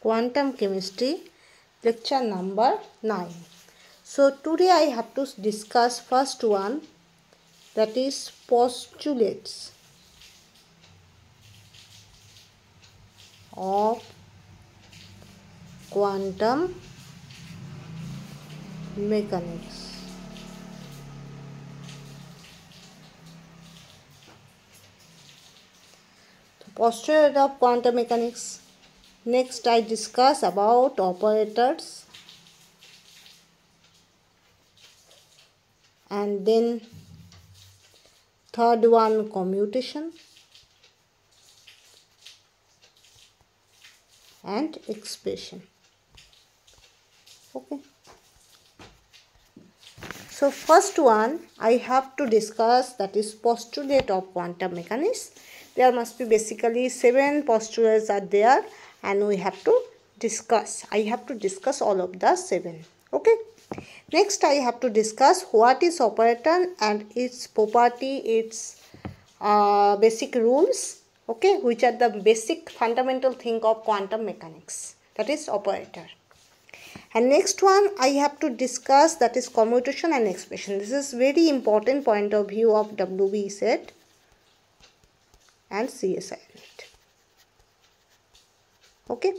Quantum Chemistry, lecture number 9. So today I have to discuss first one, that is postulates of quantum mechanics. Postulate of quantum mechanics. Next I discuss about operators, and then third one commutation and expression. Okay. So first one I have to discuss, that is postulate of quantum mechanics. There must be basically 7 postulates are there, and we have to discuss. I have to discuss all of the 7. Okay. Next I have to discuss what is operator and its property, its basic rules. Okay, which are the basic fundamental thing of quantum mechanics, that is operator. And next one I have to discuss, that is commutation and expression. This is very important point of view of WB set and CSI net. Okay,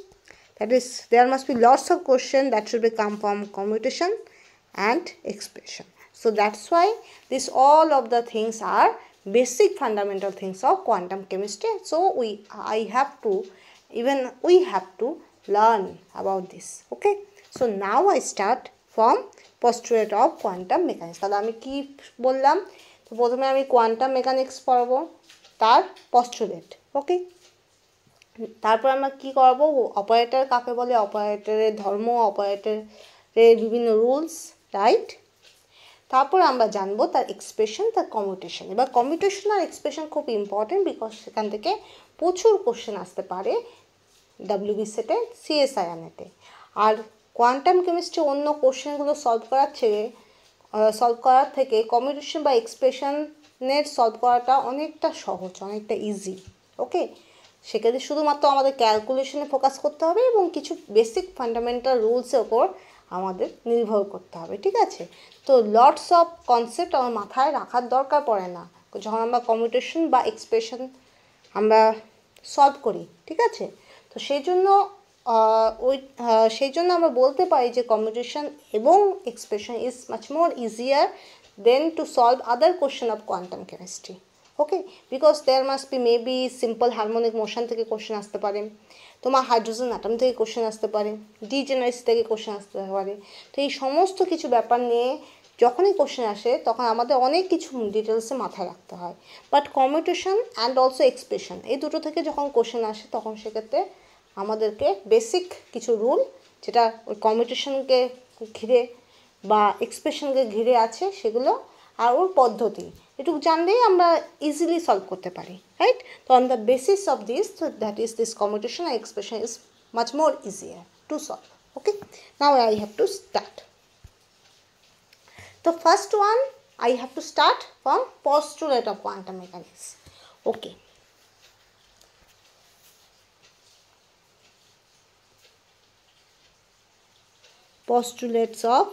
that is, there must be lots of questions that should be come from commutation and expression. So that's why this all of the things are basic fundamental things of quantum chemistry. So we have to learn about this. Okay, so now I start from postulate of quantum mechanics. তাহলে আমি কি বললাম? তো প্রথমে আমি quantum mechanics পড়ব, তার postulate. ওকে, তারপর আমরা কি করব, অপারেটর কাকে বলে, অপারেটরের ধর্ম, অপারেটরের বিভিন্ন রুলস, রাইট? তারপর আমরা জানবো তার এক্সপ্রেশন, তার কমিউটেশন। এবার কমিউটেশন আর এক্সপ্রেশন খুব ইম্পর্টেন্ট, বিকজ সেখান থেকে প্রচুর কোশ্চেন আসতে পারে ডাব্লিউবি সেটে, সিএসআই নেটে। আর কোয়ান্টাম কেমিস্ট্রি অন্য কোশ্চেনগুলো সলভ করার থেকে কমিউটেশন বা এক্সপ্রেশনের সলভ করাটা অনেকটা সহজ, অনেকটা ইজি। ওকে, সেক্ষেত্রে শুধুমাত্র আমাদের ক্যালকুলেশনে ফোকাস করতে হবে এবং কিছু বেসিক ফান্ডামেন্টাল রুলসের ওপর আমাদের নির্ভর করতে হবে, ঠিক আছে? তো লটস অফ কনসেপ্ট আমার মাথায় রাখার দরকার পড়ে না যখন আমরা কমিউটেশন বা এক্সপ্রেশন আমরা সলভ করি, ঠিক আছে? তো সেই জন্য আমরা বলতে পারি যে কমিউটেশন এবং expression is much more easier than to solve other question of quantum chemistry. Okay, because there must be maybe simple harmonic motion থেকে কোশ্চেন আসতে পারে, তোমার হাইড্রোজেন অ্যাটম থেকে কোশ্চেন আসতে পারে, ডিজেনারেসি থেকে কোশ্চেন আসতে পারে। তো এই সমস্ত কিছু ব্যাপার নিয়ে যখনই কোশ্চেন আসে তখন আমাদের অনেক কিছু ডিটেলসে মাথায় রাখতে হয়। But commutation and also expression, এই দুটো থেকে যখন কোশ্চেন আসে তখন সেক্ষেত্রে আমাদেরকে বেসিক কিছু রুল, যেটা ওই কমিউটেশনকে ঘিরে বা এক্সপ্রেশনকে ঘিরে আছে, সেগুলো আর ওর পদ্ধতি এটুকু জানলেই আমরা ইজিলি সলভ করতে পারি, রাইট? তো on the basis of this, that is this commutation and expression is much more easier to solve. Okay, now I have to start. The first one I have to start from postulate of quantum mechanics. Okay, postulates of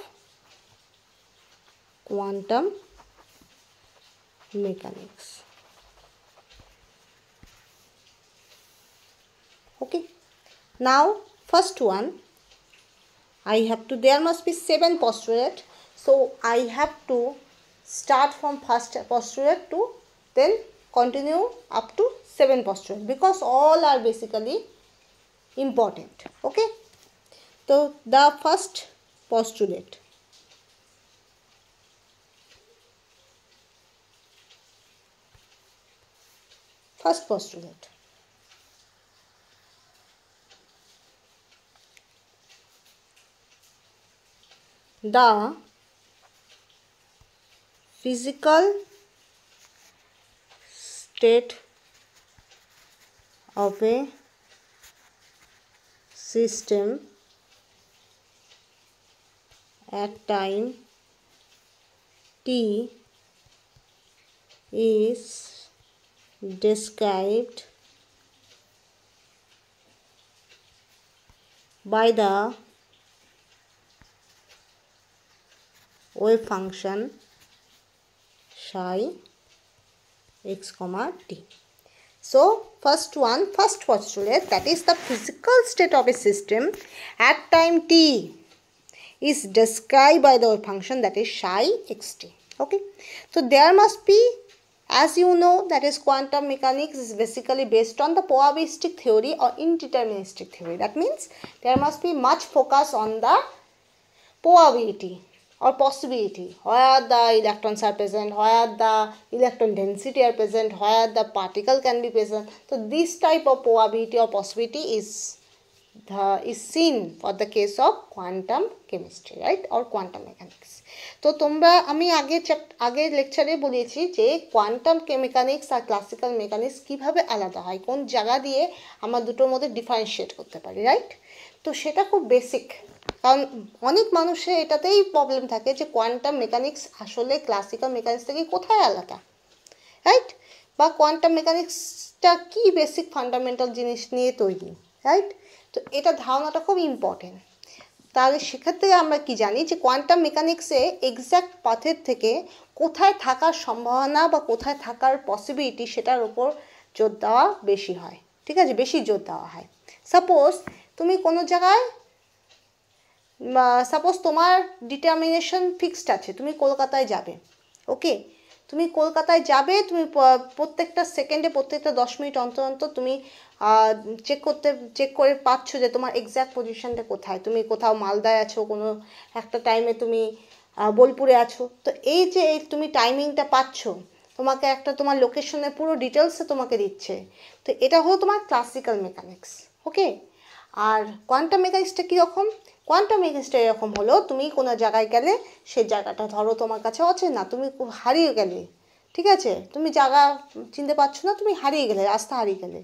quantum mechanics. Okay, now first one there must be 7 postulates, so I have to start from first postulate to then continue up to 7 postulates, because all are basically important. Okay, so the first postulate, the physical state of a system at time t is described by the wave function psi x comma t. So first postulate, that is the physical state of a system at time t is described by the wave function that is psi xt. Okay, so there must be, as you know, that is quantum mechanics is basically based on the probabilistic theory or indeterministic theory. That means there must be much focus on the probability or possibility, where the electrons are present, where the electron density are present, where the particle can be present. So this type of probability or possibility is seen for the case of quantum chemistry, right, or quantum mechanics. তো তোমরা আমি আগের লেকচারে বলেছি যে quantum mechanics আর classical mechanics কিভাবে আলাদা হয়, কোন জায়গা দিয়ে আমরা দুটোর মধ্যে ডিফারেন্সিয়েট করতে পারি, রাইট। তো সেটা খুব বেসিক, কারণ অনেক মানুষের এটাতেই প্রবলেম থাকে যে কোয়ান্টাম মেকানিক্স আসলে ক্লাসিক্যাল মেকানিক্স থেকে কোথায় আলাদা, রাইট, বা কোয়ান্টাম মেকানিক্সটা কি বেসিক ফান্ডামেন্টাল জিনিস নিয়ে তৈরি, রাইট। তো এটা ধারণাটা খুব ইম্পর্টেন্ট। তাহলে সেক্ষেত্রে আমরা কি জানি যে কোয়ান্টাম মেকানিক্সে এক্স্যাক্ট পাথের থেকে কোথায় থাকার সম্ভাবনা বা কোথায় থাকার পসিবিলিটি সেটার উপর জোর দেওয়া বেশি হয়, ঠিক আছে, বেশি জোর দেওয়া হয়। সাপোজ তুমি কোনো জায়গায়, সাপোজ তোমার ডিটারমিনেশন ফিক্সড আছে, তুমি কলকাতায় যাবে, ওকে, তুমি কলকাতায় যাবে, তুমি প্রত্যেকটা সেকেন্ডে প্রত্যেকটা 10 মিনিট অন্তর অন্তর তুমি চেক করে পাচ্ছ যে তোমার এক্স্যাক্ট পজিশনটা কোথায়, তুমি কোথাও মালদায় আছো, কোনো একটা টাইমে তুমি বোলপুরে আছো। তো এই যে তুমি টাইমিংটা পাচ্ছ, তোমাকে একটা তোমার লোকেশনের পুরো ডিটেলসে তোমাকে দিচ্ছে, তো এটা হলো তোমার ক্লাসিক্যাল মেকানিক্স, ওকে। আর কোয়ান্টাম মেকানিক্সটা কীরকম, কোয়ান্টাম মেকানিক্সটা এরকম হলো, তুমি কোনো জায়গায় গেলে সেই জায়গাটা ধরো তোমার কাছে আছে না, তুমি হারিয়ে গেলে, ঠিক আছে, তুমি জায়গা চিনতে পারছো না, তুমি হারিয়ে গেলে, রাস্তা হারিয়ে গেলে,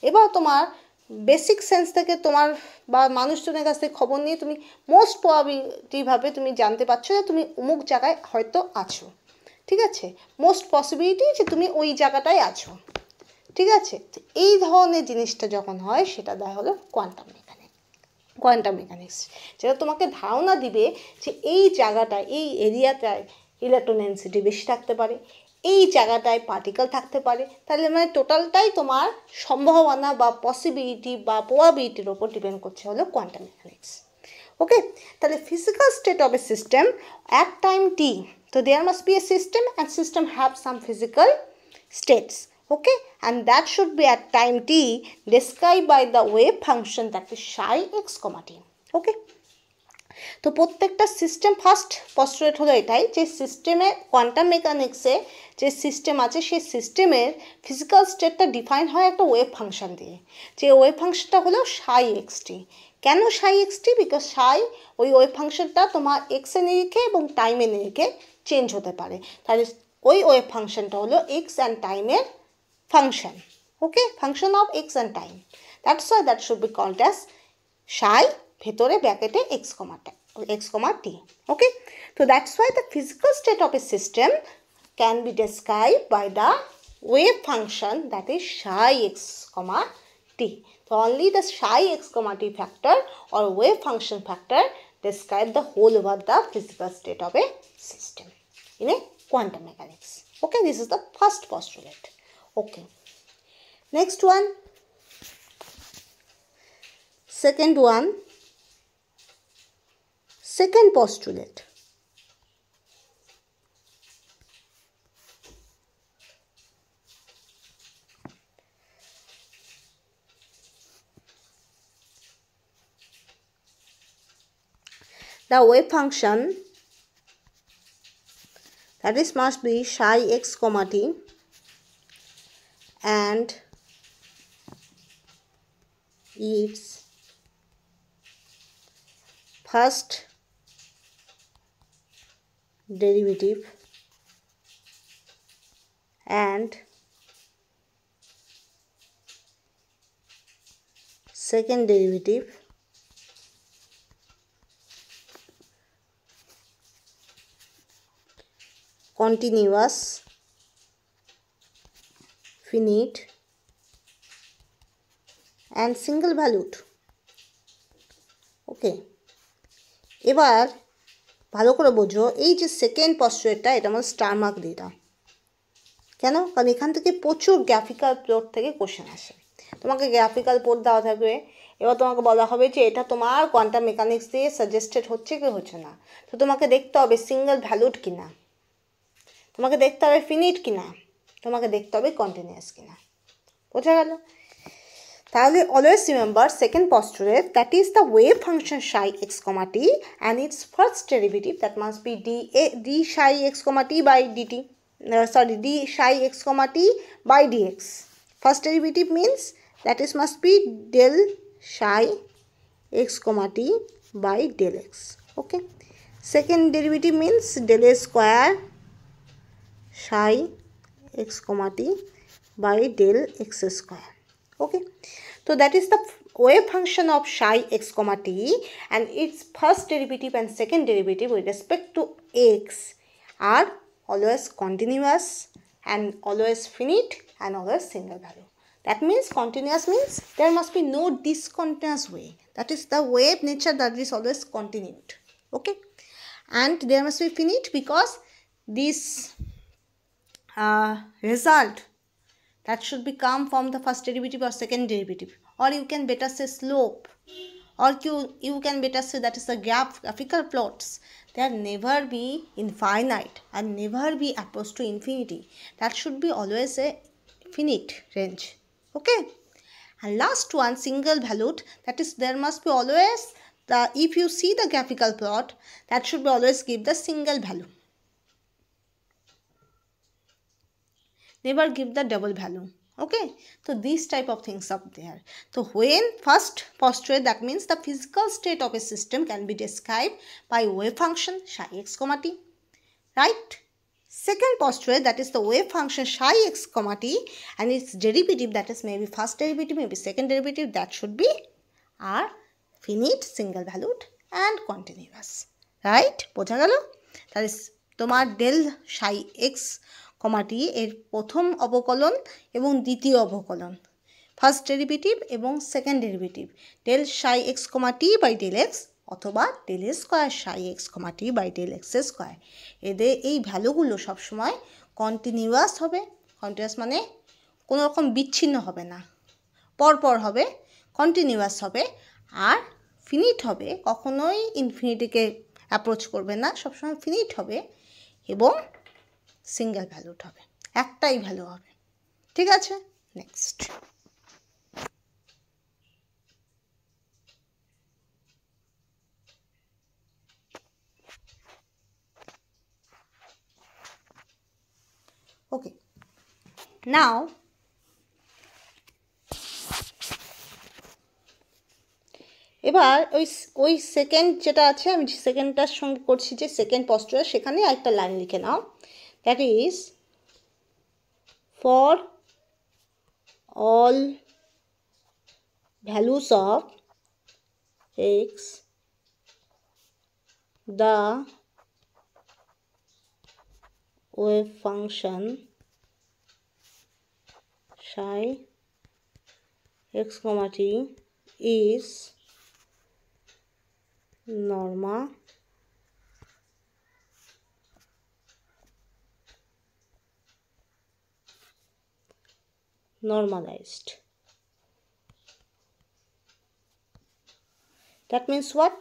এবার তোমার বেসিক সেন্স থেকে তোমার বা মানুষজনের কাছ থেকে খবর নিয়ে তুমি মোস্ট প্রবাবিলিটিভাবে তুমি জানতে পারছো যে তুমি অমুক জায়গায় হয়তো আছো, ঠিক আছে, মোস্ট পসিবিলিটি যে তুমি ওই জায়গাটায় আছো, ঠিক আছে। তো এই ধরনের জিনিসটা যখন হয় সেটা দেয় হলো কোয়ান্টাম মেকানিক্স, যেটা তোমাকে ধারণা দিবে যে এই জায়গাটায়, এই এরিয়াটায় ইলেকট্রন ডেনসিটি বেশি থাকতে পারে, এই জায়গাটায় পার্টিকেল থাকতে পারে, তাহলে মানে টোটালটাই তোমার সম্ভাবনা বা পসিবিলিটি বা প্রবাবিলিটির ওপর ডিপেন্ড করছে হলো কোয়ান্টাম মেকানিক্স, ওকে। তাহলে physical state of a system at time t, তো there must be a system and system have some physical states, okay, and that should be at time t described by the wave function that is psi x comma t, okay। তো প্রত্যেকটা system first postulate হলো এটাই যে সিস্টেমে quantum মেকানিক্সে যে system আছে সেই সিস্টেমের ফিজিক্যাল স্টেটটা ডিফাইন হয় একটা ওয়েভ ফাংশন দিয়ে, যে ওয়েভ ফাংশনটা হলো psi xt। কেন psi xt? বিকজ psi ওই ওয়েভ ফাংশনটা তোমার এক্সের নিরিখে এবং টাইমের নিরিখে চেঞ্জ হতে পারে, তাহলে ওই ওয়েভ ফাংশনটা হলো এক্স অ্যান্ড টাইমের function, okay, function of x and time, that's why that should be called as psi ভেতরে ব্র্যাকেটে x comma t, okay। So that's why the physical state of a system can be described by the wave function that is psi x comma t. So only the psi x comma t factor or wave function factor describe the whole over the physical state of a system in a quantum mechanics, okay. This is the first postulate, okay. Next one, second postulate. The wave function that is must be psi x comma t and its first derivative and second derivative continuous, finite and single valued. ওকে, এবার ভালো করে বোঝো, এই যে second পস্টুরেটটা, এটা আমার star mark দিয়ে দাও। কেন? কারণ এখান থেকে প্রচুর গ্রাফিক্যাল প্লট থেকে কোশ্চেন আসে। তোমাকে গ্রাফিক্যাল প্লট দেওয়া থাকবে, এবার তোমাকে বলা হবে যে এটা তোমার কোয়ান্টাম মেকানিক্স দিয়ে সাজেস্টেড হচ্ছে কি হচ্ছে না। তো তোমাকে দেখতে হবে সিঙ্গেল ভ্যালুড কিনা, তোমাকে দেখতে হবে ফিনিট কিনা, তোমাকে দেখতে হবে কন্টিনিউয়াস কিনা। বোঝা গেল? তাহলে always remember second postulate, that is the wave function psi x, t and its first derivative that must be d psi x, t by dt. D psi x, t by dx. First derivative means that is must be del psi x, t by del x. Okay. Second derivative means del a square psi x, t by del x square. Okay. So that is the wave function of psi x, t, and its first derivative and second derivative with respect to x are always continuous and always finite and always single value. That means continuous means there must be no discontinuous way. That is the wave nature that is always continued. Okay. And there must be finite because this result that should be come from the first derivative or second derivative, or you can better say slope, or you can better say that is the graphical plots. They are never be infinite and never be approach to infinity. That should be always a finite range. Okay. And last one, single valued, that is there must be always the, if you see the graphical plot, that should be always give the single value, never give the double value. Okay. So these type of things up there. So when first postulate, that means the physical state of a system can be described by wave function psi x, t. Right. Second postulate, that is the wave function psi x, t and its derivative, that is maybe first derivative, maybe second derivative, that should be are finite, single valued and continuous. Right. বোঝা গেল? That is তোমার del psi x, t এর প্রথম অবকলন এবং দ্বিতীয় অবকলন, first derivative এবং second derivative del psi x, t by del x অথবা del square psi x, t by del x square, এদের এই ভ্যালুগুলো সবসময় কন্টিনিউয়াস হবে। কন্টিনিউয়াস মানে কোনো রকম বিচ্ছিন্ন হবে না, পরপর হবে, কন্টিনিউয়াস হবে, আর ফিনিট হবে, কখনোই ইনফিনিটিকে অ্যাপ্রোচ করবে না, সবসময় ফিনিট হবে এবং সিঙ্গেল ভ্যালুড হবে, একটাই ভ্যালু হবে। ঠিক আছে? নেক্সট, ওকে। নাও এবার ওই সেকেন্ড যেটা আছে, আমি সেকেন্ডটার সঙ্গে করছি যে সেকেন্ড পস্টুরেট, সেখানে একটা লাইন লিখে নাও, that is for all values of x, the wave function psi x, t is normalized. That means what?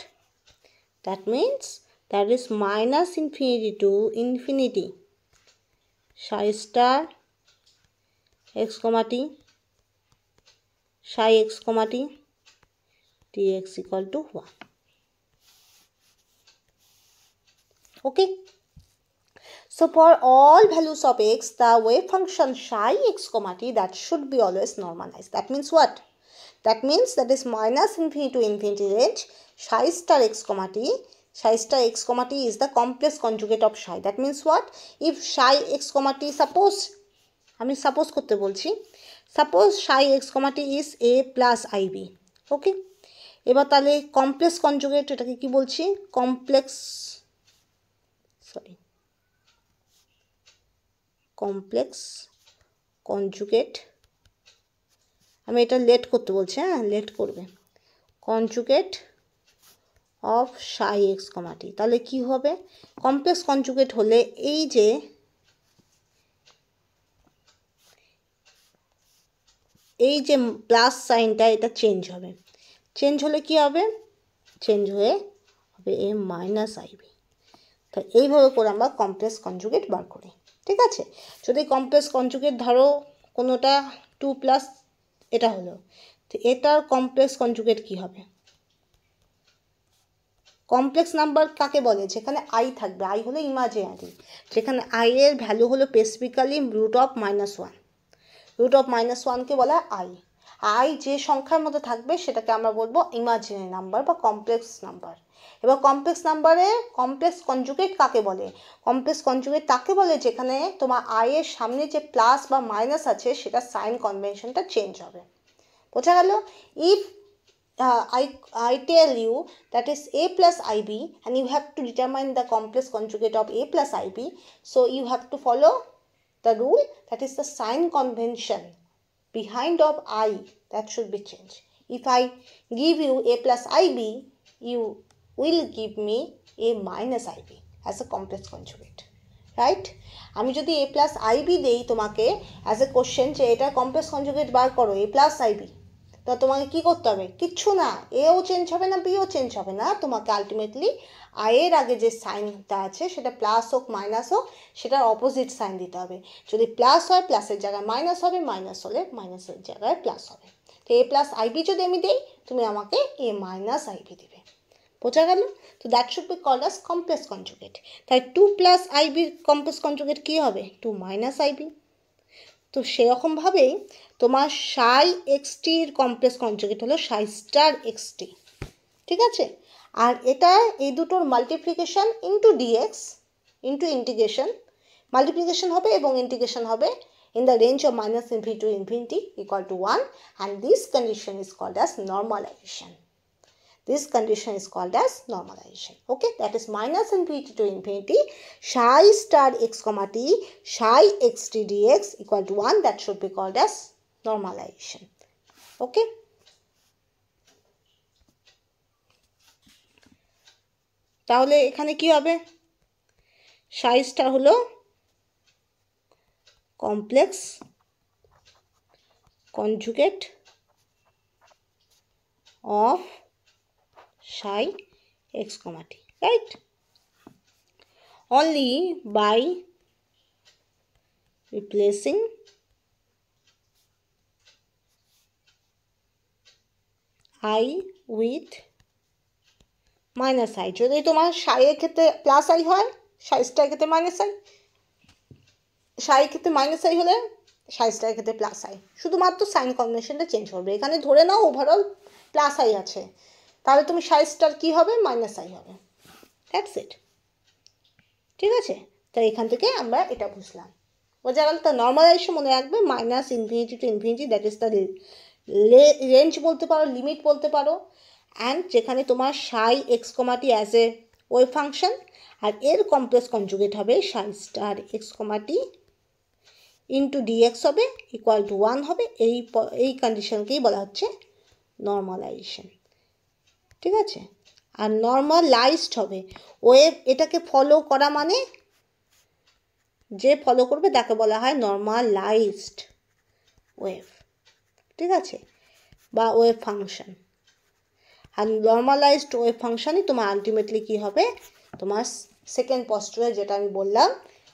That means that is minus infinity to infinity psi star x, t psi x, t dx equal to 1. Okay. So for all values of x, the wave function psi x, t, that should be always normalized. That means what? That means that is minus infinity to infinity range psi star x, t. Psi star x, t is the complex conjugate of psi. That means what? If psi x, t, suppose আমি suppose করতে বলছি, suppose psi x, t is a plus ib. ওকে, এবার তাহলে complex conjugate, এটাকে কি বলছি? Complex conjugate, আমি এটা লেট করতে বলছি, হ্যাঁ লেট করবে, conjugate of Sai x comma টি। তাহলে কি হবে, কমপ্লেক্স কনজুগেট হলে এই যে প্লাস সাইনটা এটা চেঞ্জ হবে, চেঞ্জ হলে কি হবে, চেঞ্জ হয়ে হবে এ মাইনাস আইবি। তো এইভাবে করে আমরা কমপ্লেক্স কনজুগেট বার করি। ঠিক আছে, যদি কমপ্লেক্স কনজুগেট ধরো কোনোটা 2 প্লাস এটা হলো, তো এটার কমপ্লেক্স কনজুগেট কি হবে, কমপ্লেক্স নাম্বার কাকে বলে, যেখানে আই থাকবে, আই হলো ইমাজিনারি, যেখানে আই এর ভ্যালু হলো specifically root of -1, root of -1কে বলা আই। আই যে সংখ্যার মধ্যে থাকবে সেটাকে আমরা বলবো ইমাজিনারি নাম্বার বা কমপ্লেক্স নাম্বার। এবার কমপ্লেক্স নাম্বারে কমপ্লেক্স কনজুগেট কাকে বলে, কমপ্লেক্স কনজুগেট তাকে বলে যেখানে তোমার আই এর সামনে যে প্লাস বা মাইনাস আছে সেটা সাইন কনভেনশনটা চেঞ্জ হবে। বোঝা গেল? If I tell you that is a plus ib and you have to determine the complex conjugate of a plus ib, so you have to follow the rule, that is the sign convention behind of I that should be changed. If I give you a plus ib, you will give me a minus ib as a complex conjugate, right? আমি যদি a plus ib দেই তোমাকে as a question যে এটা complex conjugate বার করো a plus ib, তো তোমাকে কি করতে হবে, কিচ্ছু না, এও চেঞ্জ হবে না বিও চেঞ্জ হবে না, তোমাকে আলটিমেটলি আই এর আগে যে সাইনটা আছে সেটা প্লাস হোক মাইনাস হোক সেটার অপোজিট সাইন দিতে হবে। যদি প্লাস হয় প্লাসের জায়গায় মাইনাস হবে, মাইনাস হলে মাইনাসের জায়গায় প্লাস হবে। তো এ প্লাস আইবি যদি আমি দিই তুমি আমাকে এ মাইনাস আইবি দিবে। বোঝা গেল? তো that should be called as complex conjugate. তাই 2 প্লাস আইবির কমপ্লেক্স কনজুগেট কী হবে, 2 মাইনাস আইবি। তো সেরকমভাবেই তোমার সাই এক্সটির কমপ্লেক্স কনজুগেট হলো সাই স্টার এক্সটি। ঠিক আছে, আর এটা এই দুটোর multiplication into dx into integration, multiplication হবে এবং ইন্টিগ্রেশন হবে in the range of -infinity to infinity equal to 1, and this condition is called as normalization. This condition is called as normalization. Okay, that is -infinity to infinity psi star x comma t psi xt dx equal to 1, that should be called as normalization. Okay, তাহলে এখানে কি হবে, psi star হলো complex conjugate of psi x comma t, right? Only by replacing I with minus I, যদি তোমার psi এর ক্ষেত্রে plus I হয়, psi স্টার ক্ষেত্রে মাইনাস আই, psi ক্ষেত্রে মাইনাস আই হলে psi স্টার ক্ষেত্রে প্লাস আই, শুধুমাত্র সাইন কনভেনশনটা চেঞ্জ হবে। এখানে ধরে নাও ওভারঅল প্লাস আই আছে, তাহলে তুমি psi স্টার কী হবে, মাইনাস আই হবে, দ্যাটস ইট। ঠিক আছে, তাই এখান থেকে আমরা এটা বুঝলাম। বোঝা গেল? তা নর্মালাইজেশন মনে রাখবে -infinity to infinity, that is the range বলতে পারো, লিমিট বলতে পারো, অ্যান্ড যেখানে তোমার psi x comma t as a wave function, আর এর কমপ্লেক্স কনজুগেট হবে psi star x comma t into DX হবে ইকুয়াল টু 1 হবে। এই কন্ডিশনকেই বলা হচ্ছে নর্মালাইজেশন। ঠিক আছে, আর নর্মালাইজড হবে ওয়েভ, এটাকে ফলো করা মানে যে ফলো করবে তাকে বলা হয় নর্মালাইজড ওয়েভ। ঠিক আছে, বা ওয়েভ ফাংশন। আর নর্মালাইজড ওয়েভ ফাংশনই তোমার আলটিমেটলি কী হবে, তোমার সেকেন্ড পস্টুরে যেটা আমি বললাম,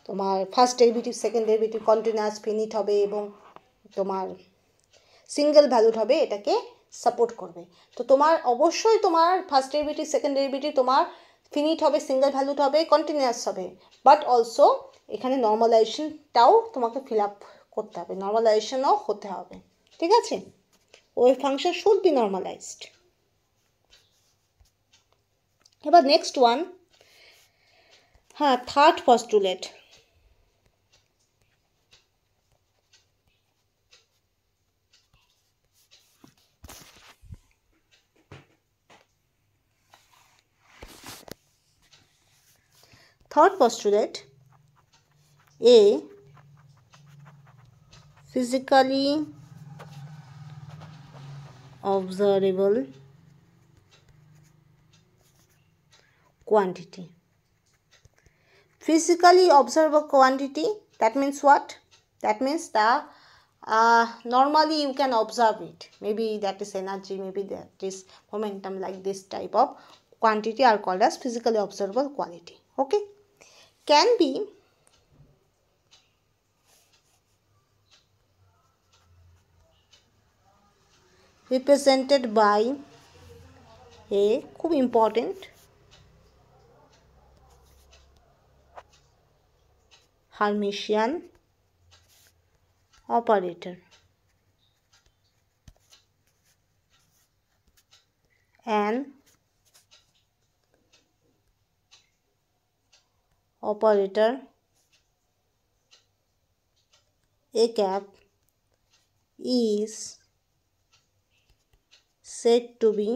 তোমার first derivative second derivative continuous ফিনিট হবে এবং তোমার সিঙ্গেল ভ্যালুড হবে, এটাকে সাপোর্ট করবে। তো তোমার অবশ্যই তোমার ফার্স্ট ডেরিভেটিভ সেকেন্ড ডেরিভেটিভ তোমার ফিনিট হবে, সিঙ্গেল ভ্যালুড হবে, কন্টিনিউয়াস হবে, বাট অলসো এখানে নর্মালাইজেশনটাও তোমাকে ফিল আপ করতে হবে, নর্মালাইজেশনও হতে হবে। ঠিক আছে, wave function should be normalised. এবার নেক্সট ওয়ান, হ্যাঁ, third postulate. Third postulate, a physically observable quantity. Physically observable quantity, that means what? That means the normally you can observe it. Maybe that is energy, maybe that is momentum, like this type of quantity are called as physically observable quality. Okay, can be represented by a খুব important Hermitian operator. An operator A cap is said to be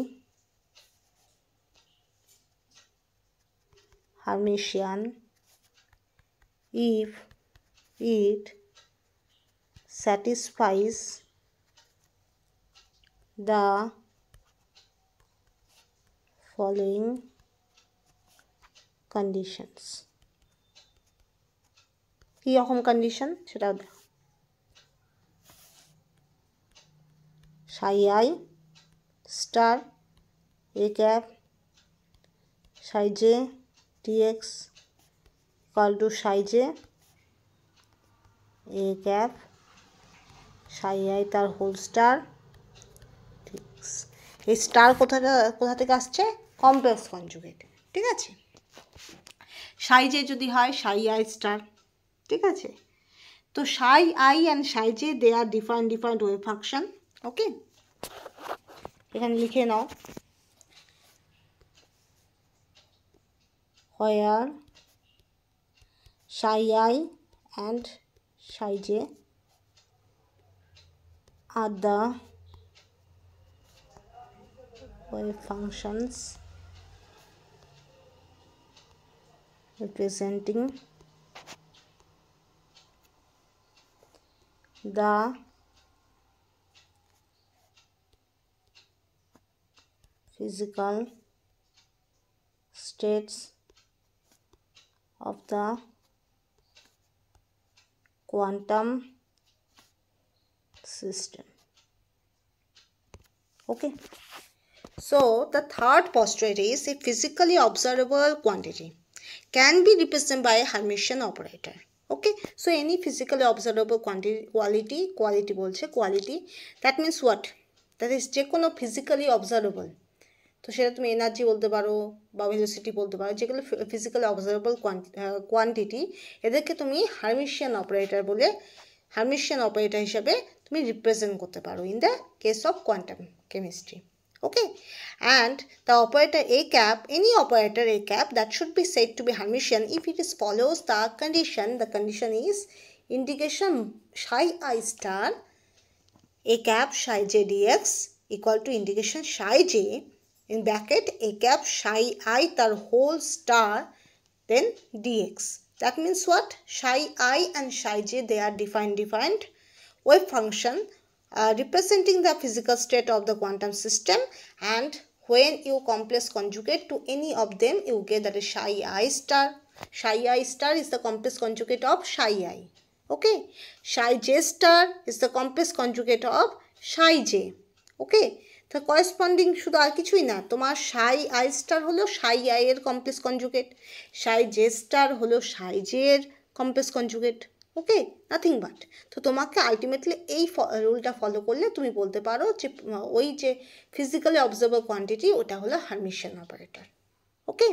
Hermitian if it satisfies the following conditions. কি রকম condition সেটাও দেখো। psi I star A cap psi j dx equal to psi j A cap psi I তার whole star dx। এই star কোথা থেকে আসছে? Complex conjugate, ঠিক আছে। psi j যদি হয় psi I স্টার, ঠিক আছে। তো psi I and psi j they are different wave function. ওকে, এখানে লিখে নাও where psi I and psi j are the wave functions representing the physical states of the quantum system. Okay, so the third postulate is a physically observable quantity can be represented by a Hermitian operator. Okay, so any physically observable quality বলছে quality, that means what? That is যে কোনো physically observable, তো সেটা তুমি energy বলতে পারো বা velocity বলতে পারো, যেগুলো ফিজিক্যালি অবজারভেবল কোয়ান্টিটি, এদেরকে তুমি হার্মিশিয়ান অপারেটর হিসাবে তুমি রিপ্রেজেন্ট করতে পারো in the case of quantum chemistry. Okay, and the operator A cap, any operator A cap that should be said to be Hermitian if it is follows the condition is integration psi I star A cap psi j dx equal to integration psi j in bracket A cap psi I তার whole star then dx. That means what? Psi I and psi j they are different wave function representing the physical state of the quantum system, and when you complex conjugate to any of them you get that is psi I star. Psi I star is the complex conjugate of psi I. Okay, psi j star is the complex conjugate of psi j. Okay, তো corresponding শুধু আর কিছুই না, তোমার psi I star হলো psi I এর complex conjugate, psi j star হলো psi j এর complex conjugate. Okay, nothing but. তো তোমাকে আলটিমেটলি এই রুলটা ফলো করলে তুমি বলতে পারো যে ওই যে ফিজিক্যালি অবজার্ভেবল কোয়ান্টিটি ওটা হলো হার্মিশিয়ান অপারেটর। ওকে,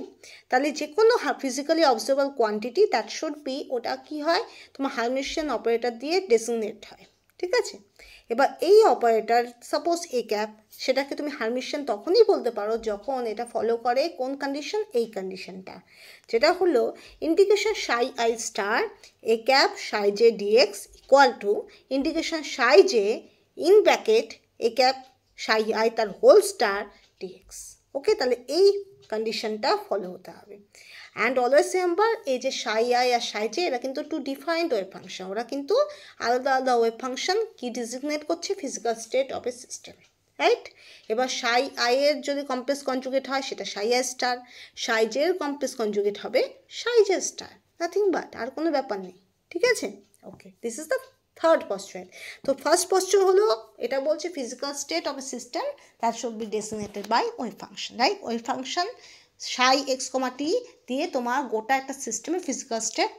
তাহলে যে কোনো physically observable quantity that should be, ওটা কি হয় তোমার হার্মিশিয়ান অপারেটর দিয়ে ডেসিগনেট হয়, ঠিক আছে। এবার এই অপারেটর সাপোজ এ ক্যাপ, সেটাকে তুমি হার্মিশিয়ান তখনই বলতে পারো যখন এটা ফলো করে কোন কন্ডিশন, এই কন্ডিশনটা, যেটা হলো integration psi I star A cap psi j dx equal to integration psi j in bracket A cap psi I তার হোল স্টার dx। ওকে, তাহলে এই কন্ডিশনটা ফলো হতে হবে। অ্যান্ড অলওয়েজ রিমেম্বার এই যে psi I R psi j এরা কিন্তু টু ডিফাইন্ড ওয়েভ ফাংশন, ওরা কিন্তু আলাদা ওয়েভ ফাংশন কি ডিজিগনেট করছে, physical state of a system. Right. এবার সাই আই এর যদি কমপ্লেক্স কনজুগেট হয় সেটা psi i star, psi j এর কমপ্লেক্স কনজুগেট হবে psi j star, nothing but, আর কোনো ব্যাপার নেই, ঠিক আছে। Okay, this is the third postulate. তো ফার্স্ট পস্টুর হলো এটা বলছে physical state of a system that should be designated by wave function, right. Wave function psi x comma t দিয়ে তোমার গোটা একটা সিস্টেমের ফিজিক্যাল স্টেট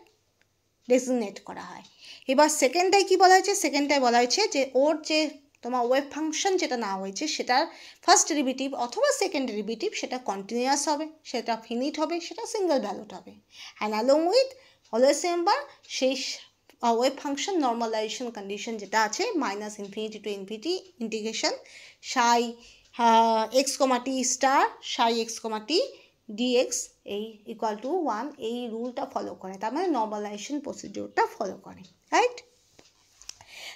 ডেসিগনেট করা হয়। এবার সেকেন্ডটায় কী বলা হয়েছে, সেকেন্ডটায় বলা হয়েছে যে ওর যে তোমার ওয়েভ ফাংশন যেটা না হয়েছে সেটার ফার্স্ট ডেরিভেটিভ অথবা সেকেন্ড ডেরিভেটিভ সেটা কন্টিনিউয়াস হবে, সেটা ফিনিট হবে, সেটা সিঙ্গেল ভ্যালুড হবে। And along with always remember সেই ওয়েভ ফাংশন নর্মালাইজেশন কন্ডিশন যেটা আছে minus infinity to infinity integration Sai x comma T star Sai x comma T dx এই ইকুয়াল টু 1 এই রুলটা ফলো করে, তার মানে নর্মালাইজেশন প্রসিডিউরটা ফলো করে, রাইট।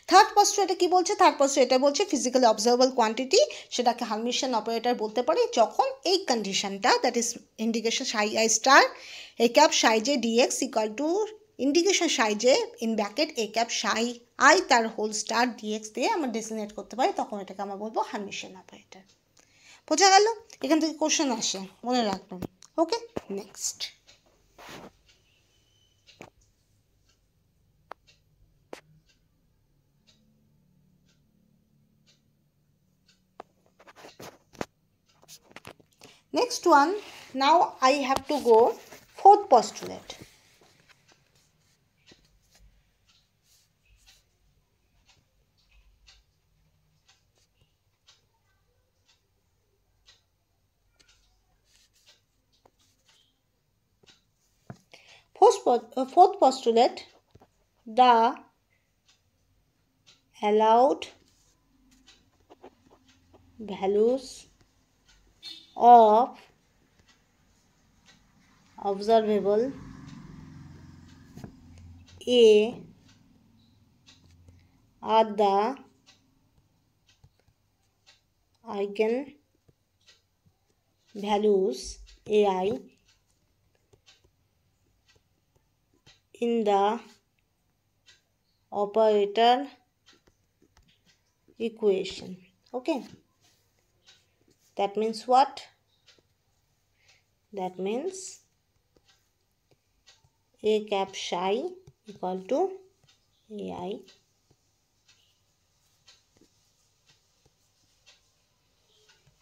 থার্ড পস্টুরেটে কী বলছে, থার্ড পস্টুরেট এটা বলছে ফিজিক্যালি অবজারভেবল কোয়ান্টিটি সেটাকে হারমিশন অপারেটর বলতে পারি যখন এই কন্ডিশনটা that is integration psi i star A cap psi j d x equal to integration psi j in bracket A cap psi i তার হোল স্টার ডিএক্স দিয়ে আমরা ডেসিগনেট করতে পারি, তখন এটাকে আমরা বলবো হারমিশন অপারেটর। বোঝা গেল? এখান থেকে কোশ্চেন আসে, মনে রাখবেন। ওকে, next. Next one, now I have to go fourth postulate. Fourth postulate, the allowed values of observable A are the eigen values AI in the operator equation. Okay, that means what? That means A cap psi equal to AI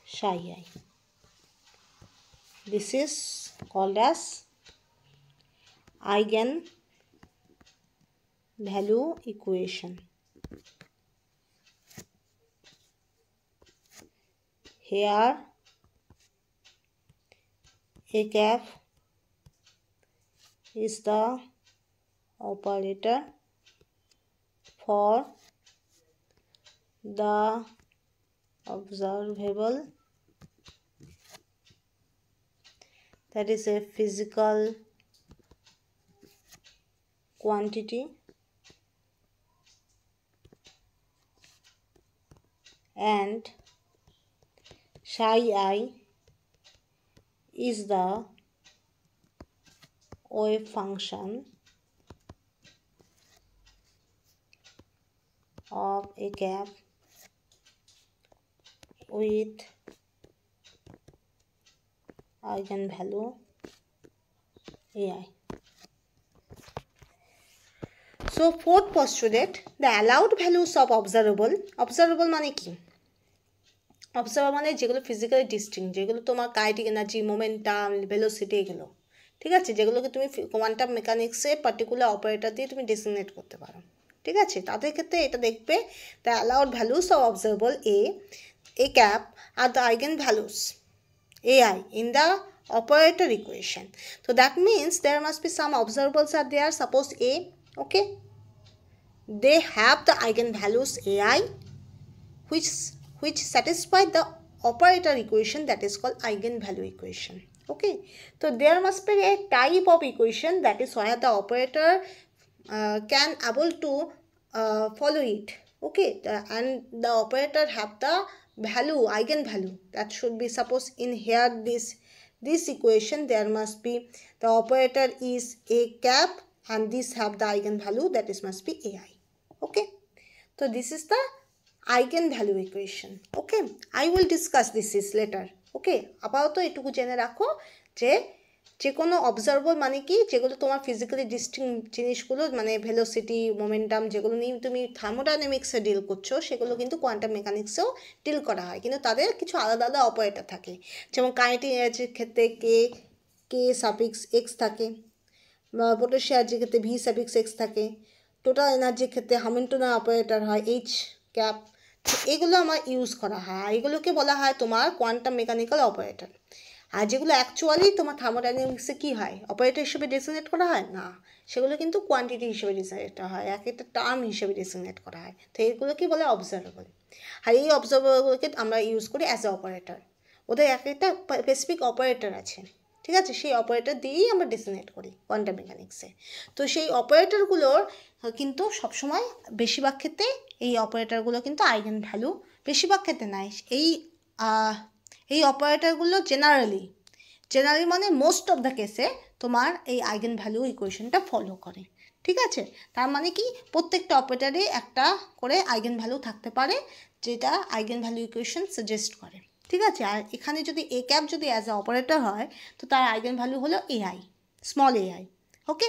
psi I. This is called as eigen value equation. Here A cap is the operator for the observable, that is a physical quantity, and psi I is the wave function of a cap with eigenvalue AI. So fourth postulate, the allowed values of observable মানে কি? Observer মানে যেগুলো physically distinct, যেগুলো তোমার kinetic energy, momentum, velocity, এগুলো ঠিক আছে, যেগুলোকে তুমি কোয়ান্টাম মেকানিক্সে পার্টিকুলার অপারেটর দিয়ে তুমি ডেসিগনেট করতে পারো, ঠিক আছে। তাদের ক্ষেত্রে এটা দেখবে the allowed values of observable A cap are the eigenvalues AI in the operator equation. So that means there must be some observables are there, suppose A, okay, they have the eigenvalues AI which satisfy the operator equation that is called eigenvalue equation. Okay, so there must be a type of equation that is where the operator can able to follow it. Okay, and the operator have the value, eigenvalue, that should be, suppose in here this equation there must be the operator is A cap and this have the eigenvalue that is must be AI. Okay, so this is the eigenvalue equation. Okay, I will discuss this is later. Okay, আপাতত এটুকু জেনে রাখো যে কোনো observable মানে কি, যেগুলো তোমার ফিজিক্যালি ডিস্টিংক্ট জিনিসগুলো মানে ভেলোসিটি, মোমেন্টাম, যেগুলো নিয়ে তুমি থার্মোডাইনামিক্সে ডিল করছো, সেগুলো কিন্তু কোয়ান্টাম মেকানিক্সেও ডিল করা হয়, কিন্তু তাদের কিছু আলাদা আলাদা অপারেটর থাকে। যেমন কাইনেটিক এনার্জির ক্ষেত্রে কে সাফিক্স এক্স থাকে, পোটেনশিয়াল এনার্জির ক্ষেত্রে ভি সাফিক্স এক্স থাকে, টোটাল এনার্জির ক্ষেত্রে হ্যামিল্টনের অপারেটর হয় এইচ ক্যাপ। এগুলো আমার ইউজ করা হয়, এগুলোকে বলা হয় তোমার কোয়ান্টাম মেকানিক্যাল অপারেটর। আর যেগুলো অ্যাকচুয়ালি তোমার থার্মোডাইনামিক্সে কী হয়, অপারেটর হিসেবে ডেসিগনেট করা হয় না, সেগুলো কিন্তু কোয়ান্টিটি হিসেবে ডেসিগনেট করা হয়, এক একটা টার্ম হিসেবে ডেসিগনেট করা হয়। তো এইগুলোকেই বলে অবজারভেবল। আর এই অবজারভেবলগুলোকে আমরা ইউজ করি অ্যাজ এ অপারেটর, ওদের এক একটা স্পেসিফিক অপারেটর আছে, ঠিক আছে, সেই অপারেটর দিয়েই আমরা ডেসিগনেট করি কোয়ান্টাম মেকানিক্সে। তো সেই অপারেটরগুলোর কিন্তু সবসময় বেশিরভাগ ক্ষেত্রে এই অপারেটরগুলো কিন্তু আইগেন ভ্যালু, বেশিরভাগ ক্ষেত্রে নাই, এই অপারেটরগুলো জেনারেলি মানে মোস্ট অফ দ্য কেসে তোমার এই আইগেন ভ্যালু ইকুয়েশনটা ফলো করে, ঠিক আছে। তার মানে কি প্রত্যেকটা অপারেটরে একটা করে আইগেন ভ্যালু থাকতে পারে, যেটা আইগেন ভ্যালু ইকুয়েশন সাজেস্ট করে, ঠিক আছে। আর এখানে যদি এ ক্যাপ যদি অ্যাজ এ অপারেটর হয়, তো তার আইগেন ভ্যালু হলো এআই, স্মল এআই। ওকে,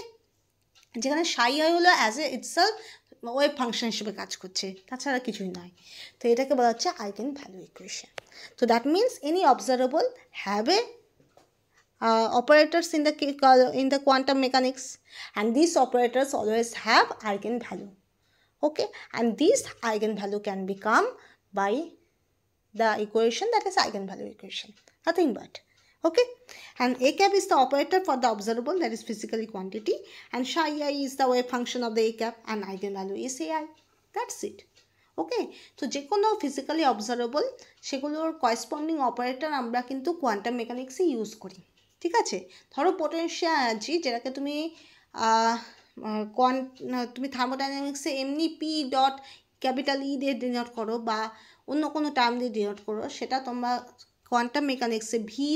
যেখানে সাই আই হলো as a itself wave function হিসেবে কাজ করছে, তাছাড়া কিছুই নয়। তো এটাকে বলা হচ্ছে আইগেন ভ্যালু ইকুয়েশন। তো that means any observable have a operators in the quantum mechanics, and these operators always have eigenvalue. Okay, and these eigenvalue can become by the equation that is eigenvalue equation, nothing but. Okay, and a cap is the operator for the observable, that is physically quantity, and psi I is the wave function of the a cap, and eigenvalue is ai. That's it. ওকে, তো যে কোনো physically observable সেগুলোর corresponding operator আমরা কিন্তু quantum মেকানিক্সে use করি, ঠিক আছে। ধরো পোটেনশিয়াল এনার্জি, যেটাকে তুমি তুমি থার্মোডাইনামিক্সে এমনি পি ডট ক্যাপিটাল ই দিয়ে ডিনোট করো বা অন্য কোনো টার্ম দিয়ে ডিনোট করো, সেটা তোমরা কোয়ান্টাম মেকানিক্সে ভি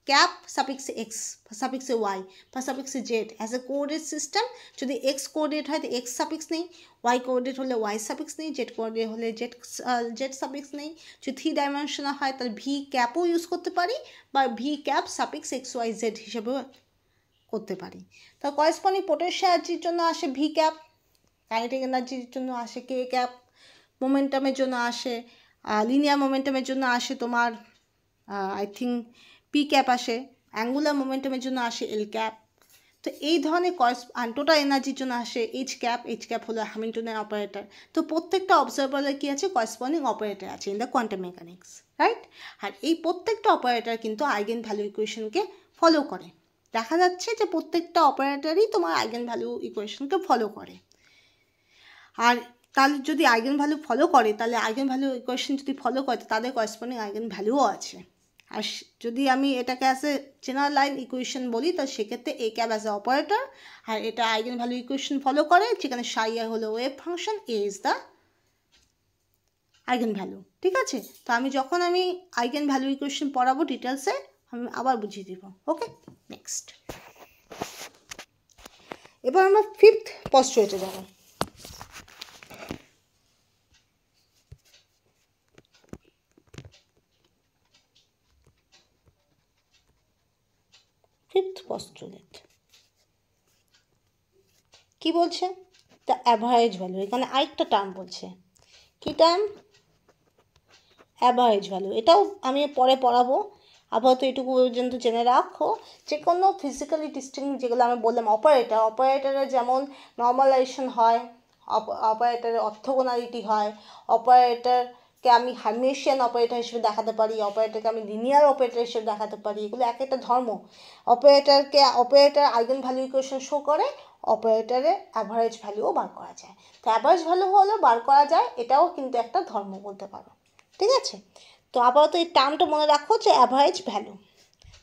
ক্যাপ সাফিক্সে এক্স সাফিক্সে ওয়াই বা সাফিক্সে z as a coordinate system. যদি এক্স কোঅর্ডিনেট হয় তো এক্স সাফিক্স নেই, ওয়াই কোঅর্ডিনেট হলে ওয়াই সাফিক্স নেই, জেড কোঅর্ডিনেট হলে জেড সাফিক্স নেই। যদি 3 ডাইমেনশনাল হয় তাহলে ভি ক্যাপও ইউজ করতে পারি বা V cap suffix x y z হিসেবেও করতে পারি। তো করেসপন্ডিং পোটেনশিয়াল এনার্জির জন্য আসে ভি ক্যাপ, কাইনেটিক এনার্জির জন্য আসে কে ক্যাপ, মোমেন্টামের জন্য আসে লিনিয়ার মোমেন্টামের জন্য আসে তোমার আই থিঙ্ক পি ক্যাপ আসে, অ্যাঙ্গুলার মোমেন্টামের জন্য আসে এল ক্যাপ। তো এই ধরনের টোটাল এনার্জির জন্য আসে এইচ ক্যাপ হলো হ্যামিল্টনের অপারেটর। তো প্রত্যেকটা অবজারভারের কী আছে, করেসপন্ডিং অপারেটর আছে in the quantum mechanics, right. আর এই প্রত্যেকটা অপারেটর কিন্তু আইগেন ভ্যালু ইকুয়েশনকে ফলো করে। দেখা যাচ্ছে যে প্রত্যেকটা অপারেটরই তোমার আইগেন ভ্যালু ইকুয়েশনকে ফলো করে। আর তাহলে যদি আইগেন ভ্যালু ফলো করে, তাহলে আইগেন ভ্যালু ইকুয়েশন যদি ফলো করে, তাদের করেসপন্ডিং আইগেন ভ্যালুও আছে। আর যদি আমি এটাকে as a general line equation বলি, তো সেক্ষেত্রে A cap as a operator, আর এটা আইগেন ভ্যালু ইকুয়েশন ফলো করে, যেখানে সাই আই হলো wave function, A is the eigen value, ঠিক আছে। তো যখন আমি আইগেন ভ্যালু ইকুয়েশন পড়াবো ডিটেলসে, আমি আবার বুঝিয়ে দিব। ওকে, নেক্সট এবার আমরা ফিফথ পস্টুলেটে যাব। ফিফথ পস্টুলেট কি বলছে, দ্য অ্যাভারেজ ভ্যালু। এখানে আরেকটা টার্ম বলছে, কি টার্ম, অ্যাভারেজ ভ্যালু। এটাও আমি পরে পড়াবো, আপাতত এটুকু পর্যন্ত জেনে রাখো। যে কোনো ফিজিক্যালি ডিস্টিংক্ট যেগুলো আমি বললাম অপারেটরের যেমন নর্মালাইজেশন হয়, অপারেটরের অর্থোগোনালিটি হয়, অপারেটরকে আমি হার্মিশিয়ান অপারেটর হিসেবে দেখাতে পারি, অপারেটরকে আমি লিনিয়ার অপারেটর হিসেবে দেখাতে পারি, এগুলো এক একটা ধর্ম। Operator eigen value equation show করে, অপারেটরের অ্যাভারেজ ভ্যালুও বার করা যায়। তো অ্যাভারেজ ভ্যালু হলেও বার করা যায়, এটাও কিন্তু একটা ধর্ম বলতে পারো, ঠিক আছে। তো আপাতত এই টার্মটা মনে রাখো যে অ্যাভারেজ ভ্যালু।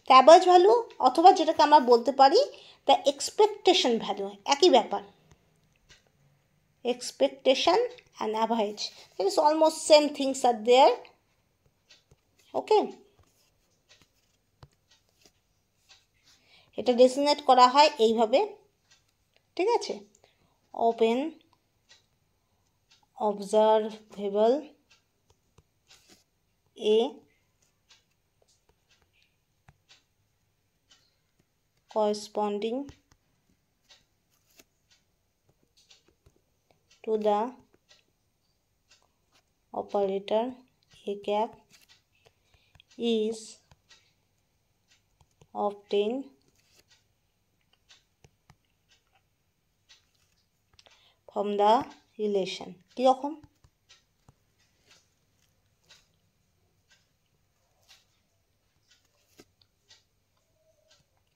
তো অ্যাভারেজ ভ্যালু অথবা যেটাকে আমরা বলতে পারি দ্য এক্সপেকটেশন ভ্যালু, একই ব্যাপার। expectation and average, it is almost same things are there. Okay, এটা ডেসিগনেট করা হয় এইভাবে, ঠিক আছে, open observable A corresponding to the operator A cap is obtained from the relation. কিরকম?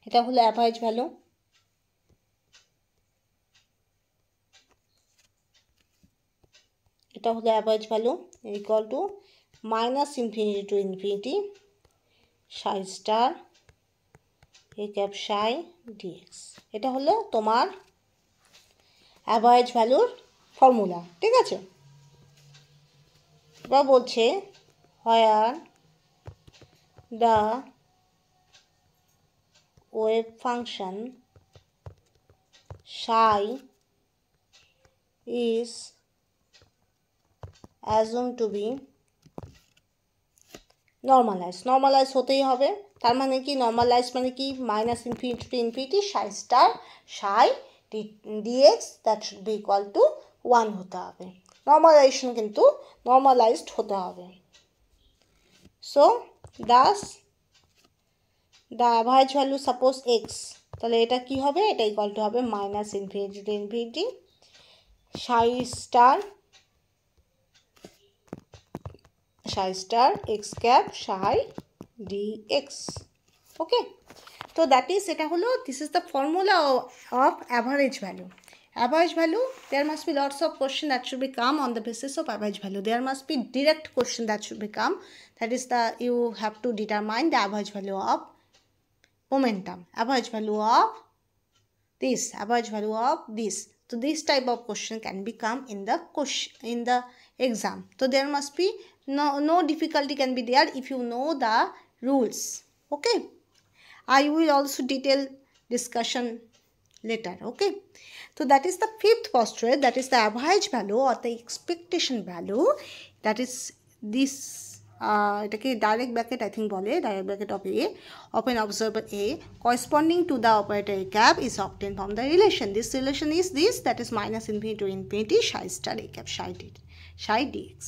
এটা হলো অ্যাভারেজ ভ্যালু, এটা হলো average value equal to minus infinity to infinity psi star A cap psi dx. এটা হলো তোমার অ্যাভারেজ ভ্যালুর formula, ঠিক আছে? এবার বলছে where the wave function Sai is assumed to be normalized. normalized হতেই হবে, তার মানে কি normalized মানে কি minus infinity to infinity psi star psi d x that should be equal to 1 হতে হবে। নর্মালাইজেশন কিন্তু নর্মালাইজড হতে হবে। So thus the average value suppose x, তাহলে এটা কি হবে? এটা ইকুয়াল টু হবে minus infinity to infinity psi star x cap psi dx. okay, so that is এটা হলো this is the formula of average value. Average value, there must be lots of question that should become on the basis of average value. There must be direct question that should become, that is the you have to determine the average value of momentum, average value of this, average value of this. So this type of question can become in the question in the exam. So there must be no difficulty can be there if you know the rules. Okay, I will also detail discussion later. Okay, so that is the fifth postulate, that is the average value or the expectation value, that is this এটাকে direct bracket I think বলে, direct bracket of A of an observer A corresponding to the operator A cap is obtained from the relation. This relation is this, that is minus infinity to infinity psi star A cap psi dx.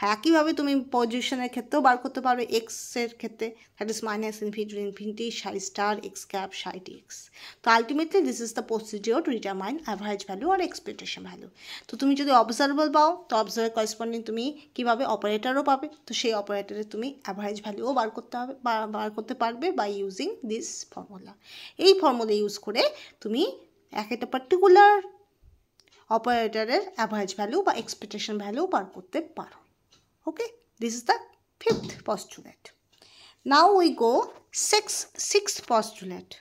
হ্যাঁ, একইভাবে তুমি পজিশনের ক্ষেত্রেও বার করতে পারবে এক্সের ক্ষেত্রে, that is minus infinity to infinity psi star x cap psi dx. তো ultimately this is the procedure to determine average value আর এক্সপেকটেশন ভ্যালু। তো তুমি যদি অবজারভেবল পাও, তো অবজার্ভার করেসপন্ডিং তুমি কীভাবে অপারেটরও পাবে, তো সেই অপারেটরে তুমি অ্যাভারেজ ভ্যালুও বার করতে পারবে বাই ইউজিং দিস ফর্মুলা। এই ফর্মুলা ইউজ করে তুমি একটা পার্টিকুলার অপারেটরের অ্যাভারেজ ভ্যালু বা এক্সপেকটেশন ভ্যালু বার করতে পারো। Okay, this is the fifth postulate. Now we go sixth postulate.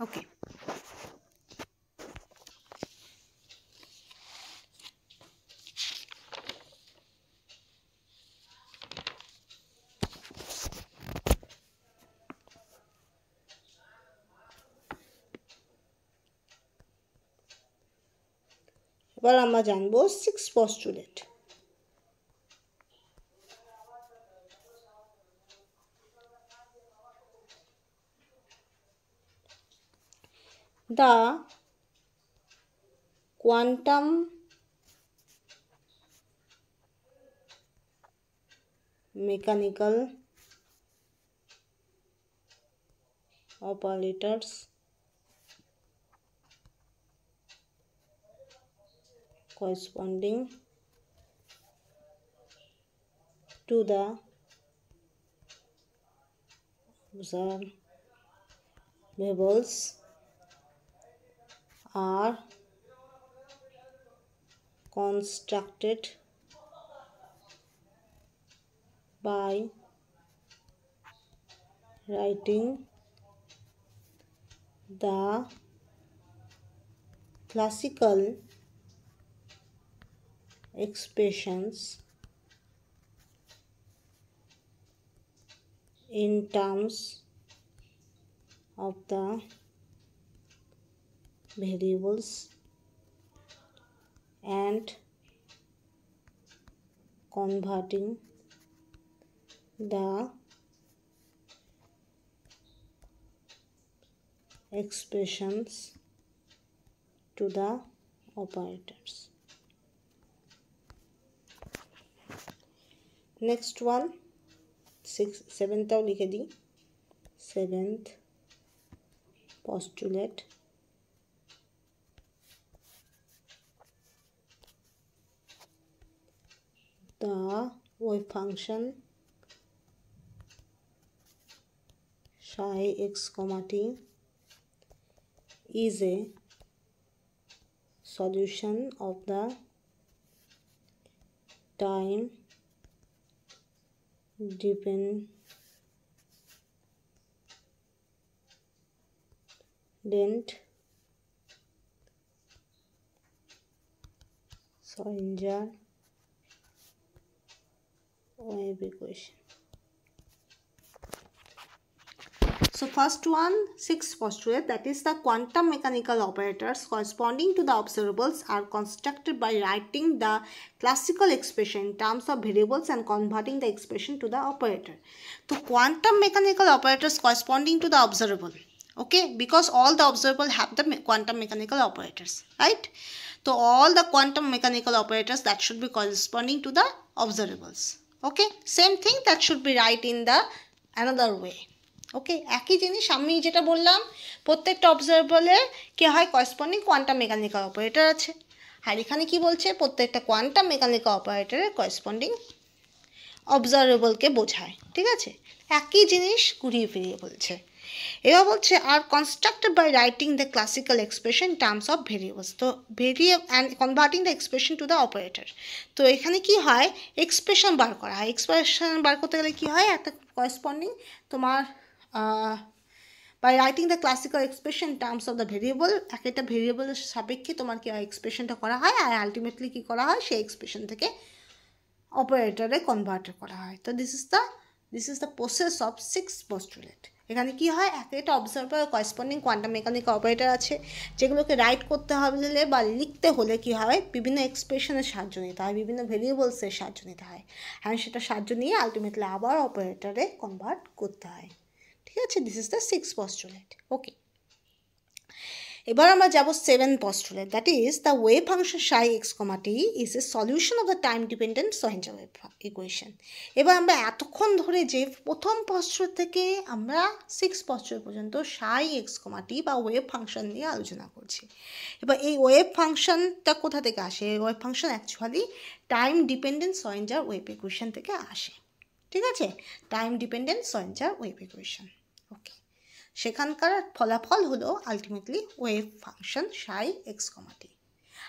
Okay. এবার আমরা জানবো sixth postulate. The quantum mechanical operators corresponding to the observables are constructed by writing the classical expressions in terms of the variables and converting the expressions to the operators. Next one, seventh লিখে দিই, seventh postulate. The wave function psi x comma t is a solution of the time dependent Schrödinger wave equation. So first one, sixth postulate, that is the quantum mechanical operators corresponding to the observables are constructed by writing the classical expression in terms of variables and converting the expression to the operator. So quantum mechanical operators corresponding to the observable, okay, because all the observable have the quantum mechanical operators, right? So all the quantum mechanical operators that should be corresponding to the observables, okay, same thing that should be write in the another way. ওকে, একই জিনিস আমি যেটা বললাম, প্রত্যেকটা অবজারভেবলের কি হয়, corresponding quantum mechanical operator আছে। আর এখানে কি বলছে, প্রত্যেকটা কোয়ান্টাম মেকানিক্যাল অপারেটরের করেসপন্ডিং অবজারভেবলকে বোঝায়, ঠিক আছে, একই জিনিস ঘুরিয়ে ফিরিয়ে বলছে। এবার বলছে are constructed by writing the classical expression terms of variables, তো and converting the expression to the operator. তো এখানে কি হয়, এক্সপ্রেশন বার করা হয়। এক্সপ্রেশন বার করতে গেলে কি হয়, একটা করেসপন্ডিং তোমার by writing the classical expression in terms of the variable, একটা ভেরিয়েবলের সাপেক্ষে তোমার কি এক্সপ্রেশনটা করা হয়, আর আলটিমেটলি কি করা হয়, সেই এক্সপ্রেশন থেকে অপারেটরে কনভার্ট করা হয়। তো this is the process of six postulate. এখানে কি হয়, একটা observer corresponding quantum mechanical operator আছে, যেগুলোকে রাইট করতে হলে বা লিখতে হলে কি হয়, বিভিন্ন এক্সপ্রেশনের সাহায্য নিতে হয়, বিভিন্ন ভেরিয়েবলসের সাহায্য নিতে হয়, আর সেটা সাহায্য নিয়ে আলটিমেটলি আবার অপারেটরে কনভার্ট করতে হয়, ঠিক আছে। This is the six postulate, okay. এবার আমরা যাব seven postulate, that is the wave function psi x comma t is a solution of the time dependent Schrodinger wave equation. এবার আমরা এতক্ষণ ধরে যে প্রথম পস্টুলেট থেকে আমরা সিক্স পস্টুলেট পর্যন্ত সাই এক্স কমা টি বা ওয়েভ ফাংশন নিয়ে আলোচনা করছি। এবার এই ওয়েভ ফাংশনটা কোথা থেকে আসে, এই wave function actually time dependent Schrodinger wave equation থেকে আসে, ঠিক আছে, time dependent Schrodinger wave equation, okay. সেখানকার ফলাফল হলো ultimately wave function psi x comma t.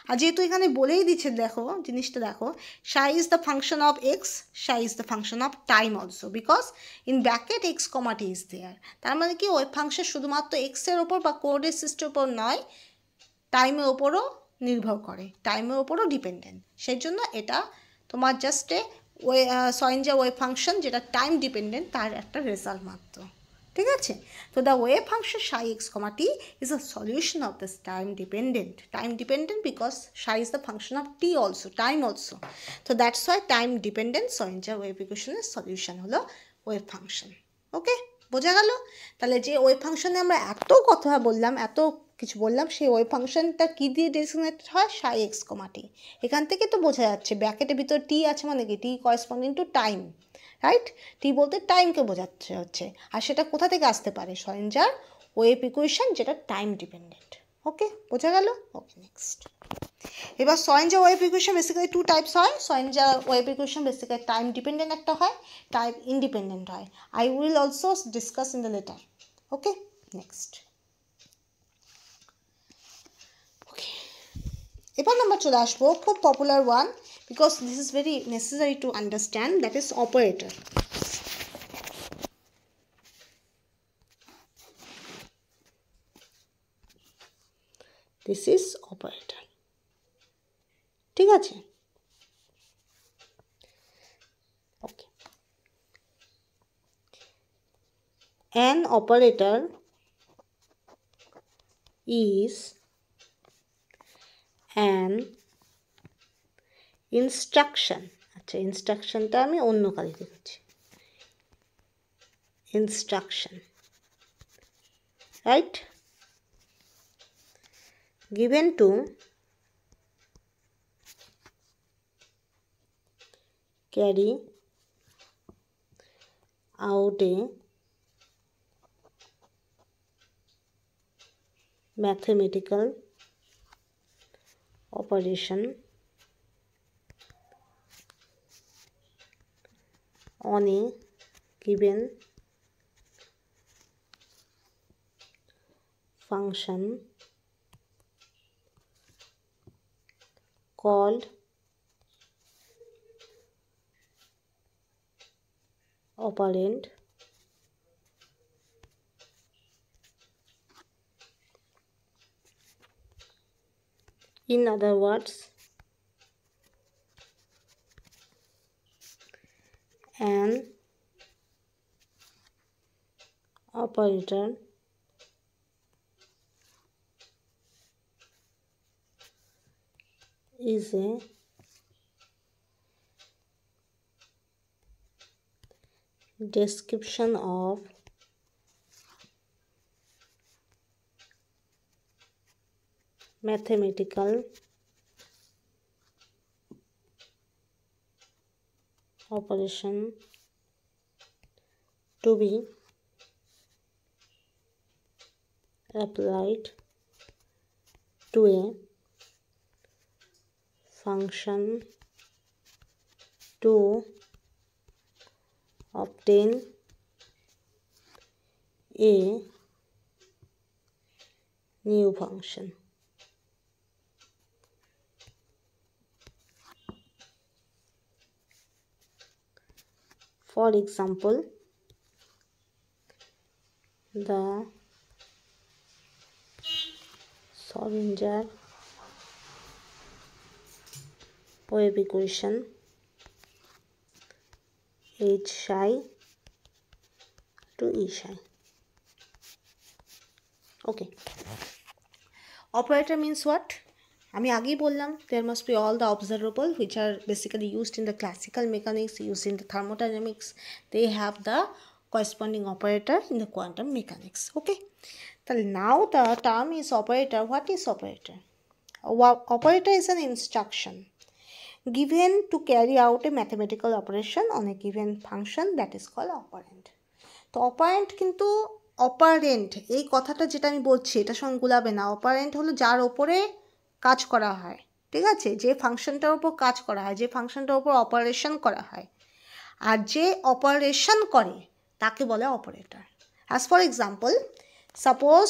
আর যেহেতু এখানে বলেই দিচ্ছে, দেখো জিনিসটা দেখো, psi is the function of x, psi is the function of time also, because in bracket x comma t is there. তার মানে কি ওয়েভ ফাংশন শুধুমাত্র এক্সের ওপর বা কোঅর্ডিনেট সিস্টেমের ওপর নয়, টাইমের ওপরও নির্ভর করে, টাইমের ওপরও ডিপেন্ডেন্ট। সেই জন্য এটা তোমার জাস্ট শ্রোডিঙ্গার ওয়েভ ফাংশন যেটা টাইম ডিপেন্ডেন্ট, তার একটা রেজাল্ট মাত্র, ঠিক আছে। তো the wave function psi x comma t is a solution of this time dependent because psi is the function of t also, time also. তো that's why time dependent Schrodinger wave ইকুয়েশনের solution হলো wave function, okay, বোঝা গেল। তাহলে যে wave ফাংশনে আমরা এত কথা বললাম, এত কিছু বললাম, সেই ওয়েভ ফাংশনটা কী দিয়ে ডেজিগনেটেড হয়, সাই এক্স কমা টি। এখান থেকে তো বোঝা যাচ্ছে ব্র্যাকেটের ভিতর টি আছে, মানে কি টি করেসপন্ডিং টু টাইম, রাইট, টি বলতে টাইমকে বোঝাচ্ছে হচ্ছে, আর সেটা কোথা থেকে আসতে পারে, শ্রোডিঙ্গার ওয়েভ ইকুয়েশন যেটা টাইম ডিপেন্ডেন্ট, ওকে, বোঝা গেল, ওকে। নেক্সট, এবার Schrodinger wave equation basically two types হয়। Schrodinger wave equation basically time dependent একটা হয়, টাইম ইন্ডিপেন্ডেন্ট হয়। I will also discuss in the later, okay. Next, okay, এবার আমরা চলে আসবো খুব popular one, because this is very necessary to understand, that is operator. This is operator, ঠিক আছে, ওকে। An operator is an instruction, আচ্ছা ইনস্ট্রাকশনটা আমি অন্য কালিতে করছি, instruction, right, given to carry out a mathematical operation on a given function called operand in other words an operator is a description of mathematical operation to be applied to a function to obtain a new function. For example, the Schrödinger wave equation H psi to E psi. Okay. Operator means what? আমি আগেই বললাম there must be all the observable which are basically used in the classical mechanics, used in the thermodynamics. They have the corresponding operator in the quantum mechanics. Okay. তাহলে now the term is operator. What is operator? Operator is an instruction given to carry out a mathematical operation on a given function that is called operand. তো operant কিন্তু operant এই কথাটা যেটা আমি বলছি এটার সঙ্গে গুলাবে না। অপারেন্ট হলো যার ওপরে কাজ করা হয়, ঠিক আছে, যে ফাংশনটার উপর কাজ করা হয়, যে ফাংশনটার উপর অপারেশন করা হয়, আর যে অপারেশন করে তাকে বলে operator. As for example, suppose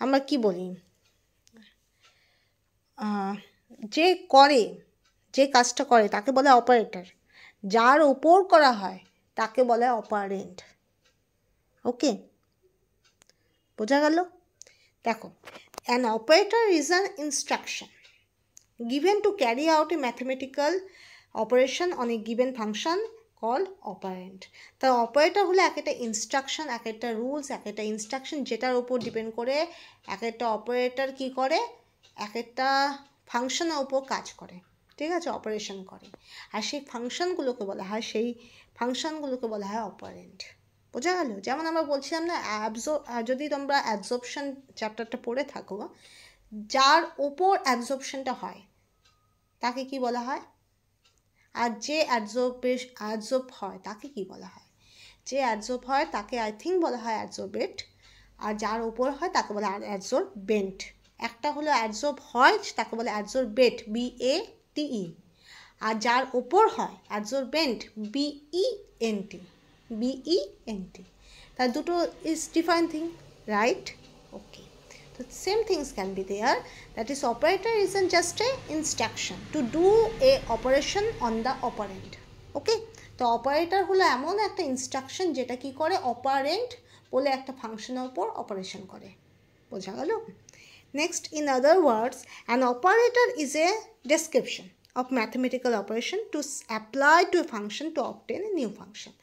আমরা কি বলি, যে করে, যে কাজটা করে তাকে বলে অপারেটর, যার ওপর করা হয় তাকে বলে অপারেন্ট। ওকে, বোঝা গেল? দেখো, an operator is an instruction given to carry out a mathematical operation on a given function called operand. তা অপারেটর হলো এক একটা ইনস্ট্রাকশন, এক একটা রুলস, এক একটা ইনস্ট্রাকশন যেটার উপর ডিপেন্ড করে এক একটা অপারেটর কী করে, এক একটা ফাংশনের উপর কাজ করে, ঠিক আছে, অপারেশন করে, আর সেই ফাংশনগুলোকে বলা হয় অপারেন্ট। বোঝা গেল? যেমন আমরা বলছিলাম না, যদি তোমরা অ্যাবজর্পশন চ্যাপ্টারটা পড়ে থাকো, যার ওপর অ্যাবজর্পশনটা হয় তাকে কি বলা হয়, আর যে অ্যাবজর্ব হয় তাকে কি বলা হয়? যে অ্যাবজর্ব হয় তাকে আই থিঙ্ক বলা হয় অ্যাবজর্বেট, আর যার ওপর হয় তাকে বলে অ্যাবজর্বেন্ট। একটা হলো অ্যাবজর্ব হয় তাকে বলে অ্যাবজর্বেট, BATE, আর যার ওপর হয় অ্যাবজর্বেন্ট, BENT। তার দুটো is different thing, right? Okay, তো same things can be there, that is operator isn't just a instruction to do a operation on the operand. ওকে, তো অপারেটর হলো এমন একটা ইনস্ট্রাকশন যেটা কি করে, অপারেন্ট বলে একটা ফাংশনের উপর অপারেশন করে। বোঝা গেল? Next, in other words, an operator is a description. of mathematical operation to apply to a function to obtain a new function.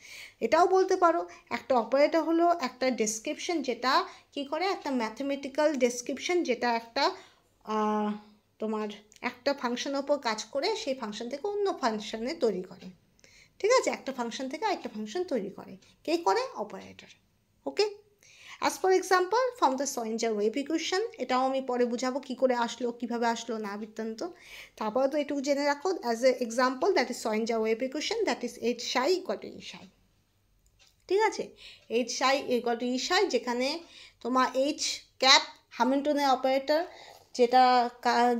এটাও বলতে পারো একটা অপারেটর হলো একটা ডেসক্রিপশন যেটা কি করে, একটা ম্যাথমেটিক্যাল ডেসক্রিপশন যেটা একটা তোমার একটা ফাংশনের উপর কাজ করে সেই ফাংশন থেকে অন্য ফাংশনে তৈরি করে। ঠিক আছে, একটা ফাংশন থেকে আরেকটা ফাংশন তৈরি করে, কে করে? Operator. Okay, as for example from the Schrodinger wave equation, এটাও আমি পরে বুঝাবো কী করে আসলো, কীভাবে আসলো না বৃত্তান্ত। তারপরে তো এটুকু জেনে রাখো as a example that is Schrodinger wave equation, that is H psi equal to E psi. ঠিক আছে, H psi equal to E সাই, যেখানে তোমার এইচ ক্যাপ হ্যামিল্টনের অপারেটর,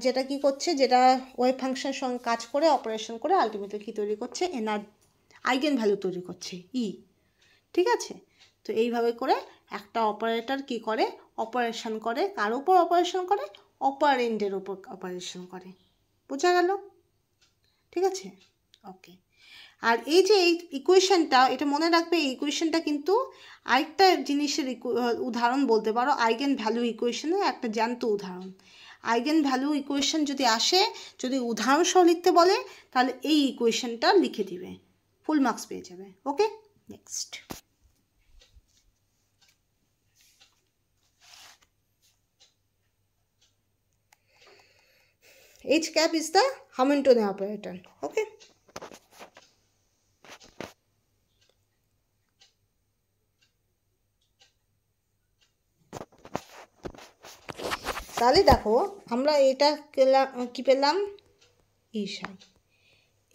যেটা কি করছে, যেটা ওয়েভ ফাংশনের সঙ্গে কাজ করে অপারেশন করে আলটিমেটলি কী তৈরি করছে, আইগেন ভ্যালু তৈরি করছে ই। ঠিক আছে, তো এইভাবে করে একটা অপারেটর কি করে, অপারেশন করে, কার উপর অপারেশন করে? অপারেন্ডের উপর অপারেশন করে। বোঝা গেল? ঠিক আছে, ওকে। আর এই যে এই ইকুয়েশনটা, এটা মনে রাখবে, এই ইকুয়েশনটা কিন্তু আরেকটা জিনিসের উদাহরণ বলতে পারো, আইগেন ভ্যালু ইকুয়েশনের একটা জ্যান্ত উদাহরণ। আইগেন ভ্যালু ইকুয়েশন যদি আসে, যদি উদাহরণ সহ লিখতে বলে, তাহলে এই ইকুয়েশনটা লিখে দিবে, ফুল মার্কস পেয়ে যাবে। ওকে, next. H cap is the Hamiltonian operator. Okay. তাহলে দেখো আমরা এটা কি পেলাম, ই সাই,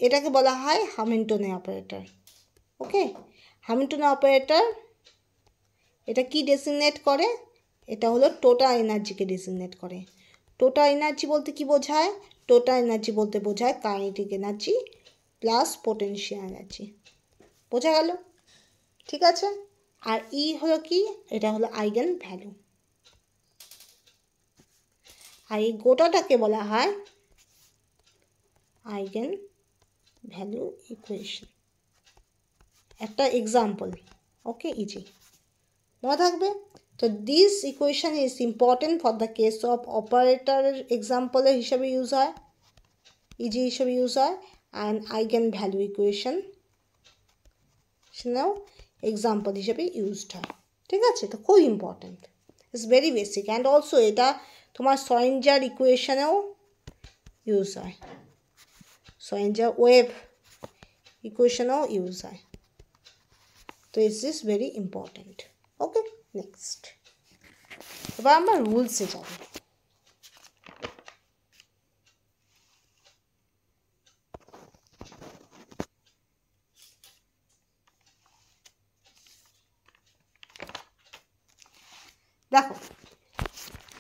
এটাকে বলা হয় হ্যামিল্টনিয়ান অপারেটর। ওকে, হ্যামিল্টনিয়ান অপারেটর এটা কি ডেসিগনেট করে? এটা হলো টোটাল এনার্জিকে ডেসিগনেট করে। টোটাল এনার্জি বলতে কি বোঝায়? টোটাল এনার্জি বলতে বোঝায় kinetic energy plus potential energy. বোঝা গেল? ঠিক আছে, আর ই হলো কি, এটা হলো আইগেন ভ্যালু। আর এই গোটাটাকে বলা হয় আইগেন ভ্যালু ইকুয়েশন। একটা এক্সাম্পল, ওকে, ইজি মনে থাকবে। তো this equation is important for the case of অপারেটরের এক্সাম্পলের হিসাবে ইউজ হয়, ইজি হিসাবে ইউজ হয়, অ্যান্ড আইগেন ভ্যালু ইকুয়েশন সেটাও এক্সাম্পল হিসেবে ইউজড হয়। ঠিক আছে, তো খুব important, it's very basic. And also এটা তোমার সোয়েঞ্জার ইকুয়েশনেও ইউজ হয়, সোয়েঞ্জার ওয়েভ ইকুয়েশনেও ইউজ হয়। তো it's is very important. Okay, next. এবার আমরা রুলসে যাব। দেখো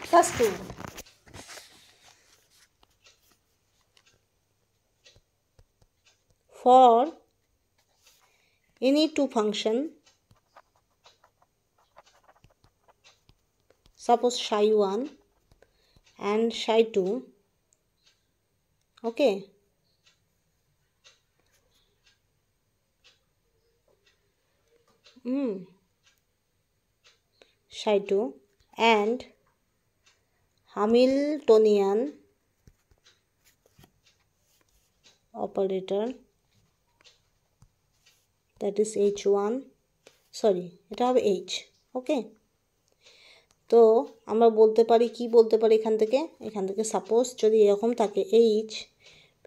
first rule, for any two function, suppose psi 1 and psi 2, okay, psi 2 and Hamiltonian operator, that is h1, sorry এটা হবে h। ওকে, তো আমরা বলতে পারি, কি বলতে পারি এখান থেকে সাপোজ যদি এরকম থাকে h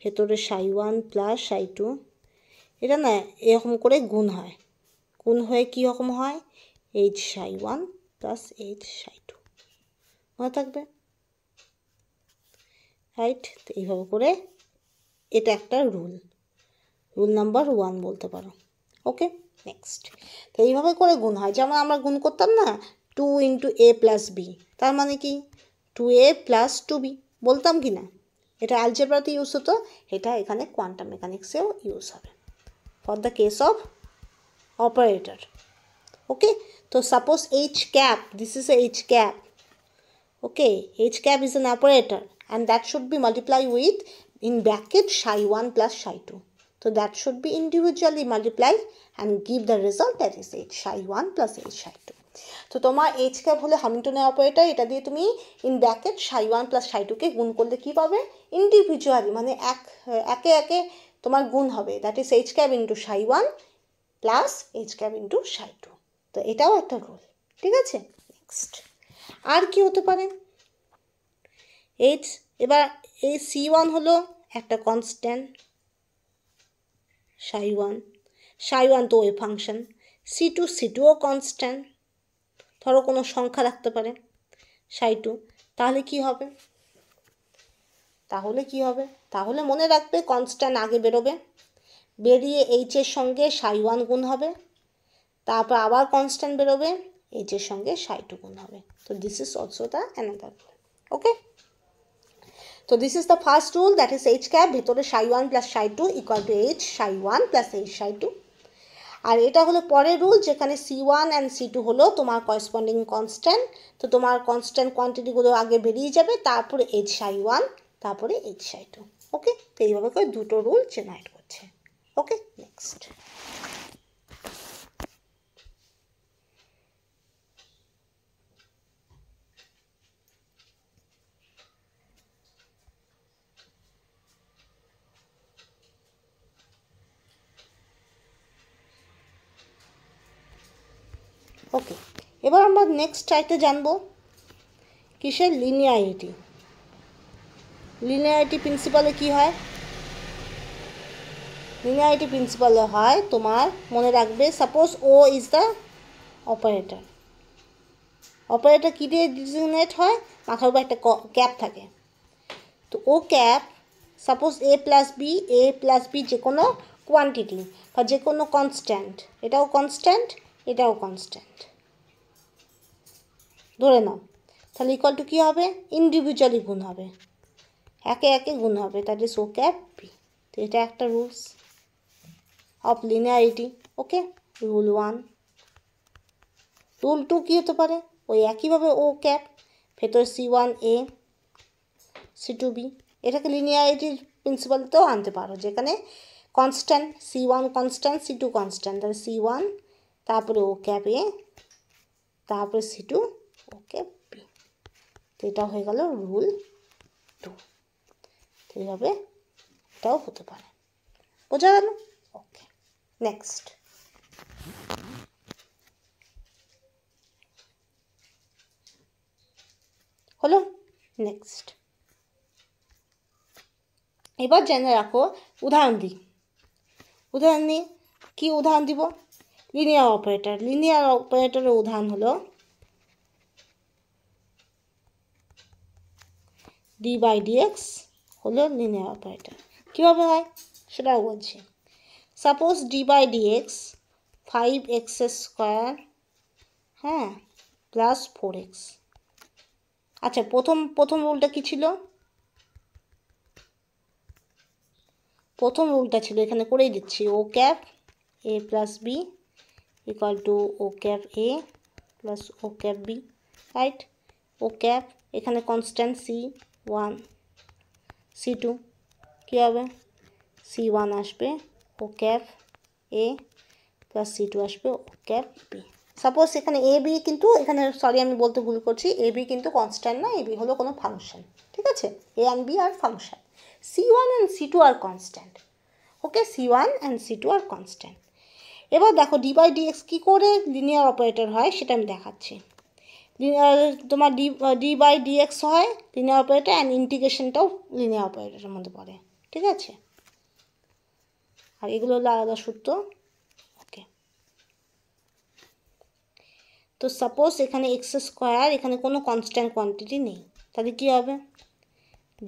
ভেতরে psi 1 প্লাস psi 2, এটা না এরকম করে গুণ হয়, গুণ হয়ে কী রকম হয়, h psi 1 plus h psi 2, মনে থাকবে, রাইট? তো এইভাবে করে এটা একটা রুল নাম্বার 1 বলতে পারো। ওকে, নেক্সট। তো এইভাবে করে গুণ হয়, যেমন আমরা গুণ করতাম না 2 × a + b, তার মানে কি 2a + 2b বলতাম কি না? এটা অ্যালজেব্রাতে ইউজ হতো, এটা এখানে কোয়ান্টাম মেকানিক্সেও ইউজ হবে for the case of operator. Okay, তো suppose h cap, this is a h cap, okay, h cap is an operator and that should be multiplied with in bracket psi 1 plus psi 2. So that should be individually multiplied and give the result, that is h psi 1 plus h psi 2. তো তোমার h cap হলো Hamiltonian operator, এটা দিয়ে তুমি in bracket psi 1 plus psi 2 কে গুণ করলে কি পাবে, ইন্ডিভিজুয়ালি মানে একে একে তোমার গুণ হবে, that is H cap into Sai one plus H cap into Sai two. তো এটাও একটা রুল, ঠিক আছে। নেক্সট আর কি হতে পারে, এবার এই সি ওয়ান হলো একটা কনস্ট্যান্ট, সাই ওয়ান তো ওয়েভ ফাংশন, সি টুও কনস্ট্যান্ট, ধরো কোনো সংখ্যা রাখতে পারে সাই টু, তাহলে কি হবে, তাহলে মনে রাখবে কনস্ট্যান্ট আগে বেরোবে, বেরিয়ে এইচের সঙ্গে সাই ওয়ান গুণ হবে, তারপর আবার কনস্ট্যান্ট বেরোবে, এইচের সঙ্গে সাই টু গুণ হবে। তো this is also the another rule. Okay, তো this is the first rule, that is H cap ভেতরে psi one plus psi two equal to H psi one plus H psi two. আর এটা হলো পরের rule, যেখানে c one and c two হলো তোমার corresponding constant. তো তোমার কনস্ট্যান্ট কোয়ান্টিটিগুলো আগে বেরিয়ে যাবে, তারপরে এইচ সাই ওয়ান, তারপরে এইচ সাই টু। ওকে, তো এইভাবে করে দুটো রুল জেনারেট করছে। ওকে, নেক্সট ওকে, এবার আমরা নেক্সট চাইতে জানবো কিসের লিনিয়ারিটি। লিনিয়ারিটি প্রিন্সিপালে কি হয়, লিনিয়ারিটি প্রিন্সিপালে হয় তোমার মনে রাখবে, suppose O is the operator, operator কী দিয়ে ডিজিগনেট হয়, মাথার উপর একটা ক্যাপ থাকে, তো O cap suppose A plus B যে কোনো কোয়ান্টিটি বা যে কোনো কনস্ট্যান্ট, এটাও কনস্ট্যান্ট এটাও কনস্ট্যান্ট ধরে নাও, তাহলে ইকুয়াল টু কী হবে, ইন্ডিভিজুয়ালি গুণ হবে, একে একে গুণ হবে, that is O cap B. তো এটা একটা rules of linearity. Okay, rule one. Rule two কী হতে পারে, ওই একইভাবে ও ক্যাপ ভেতরে c one A c two B, এটাকে লিনিয়ারিটির প্রিন্সিপালতেও আনতে পারো, যেখানে constant c one constant c two constant, তাহলে সি ওয়ান তারপরে ও ক্যাপ এ তারপরে c two O cap B. তো এটা হয়ে গেল রুল টু। তো এইভাবে এটাও হতে পারে, বোঝা গেল? ওকে, নেক্সট হলো, নেক্সট এবার জেনে রাখো, উদাহরণ দিই, কী উদাহরণ দিব, লিনিয়ার অপারেটর। লিনিয়ার অপারেটরের উদাহরণ হলো ডি বাই ডিএক্স হলো লিনিয়ার অপারেটর। কীভাবে হয় সেটাও বলছি। Suppose D by dx 5x² হ্যাঁ প্লাস 4x। আচ্ছা, প্রথম রুলটা কী ছিল, প্রথম রুলটা ছিল, এখানে করেই দিচ্ছি, O cap A plus B equal to O cap A plus O cap B, right. O cap এখানে constant c one c two, কী হবে, সি ওয়ান আসবে O cap A plus c two আসবে ও ক্যাপ বি। সাপোজ এখানে A B কিন্তু, এখানে sorry আমি বলতে ভুল করছি, এ বি কিন্তু কনস্ট্যান্ট না, এ বি হলো কোনো ফাংশন, ঠিক আছে, A and B are function, c one and c two are constant. Okay, c one and c two are constant. এবার দেখো ডি বাই ডিএক্স কী করে লিনিয়ার অপারেটর হয় সেটা আমি দেখাচ্ছি। তোমার ডি বাই ডিএক্স হয় লিনিয়ার অপারেটর, অ্যান্ড ইন্টিগ্রেশনটাও লিনিয়ার অপারেটরের মধ্যে পড়ে, ঠিক আছে। আর এগুলো হলো আলাদা সূত্র। ওকে, তো সাপোজ এখানে x², এখানে কোনো কনস্ট্যান্ট কোয়ান্টিটি নেই, তাহলে কী হবে,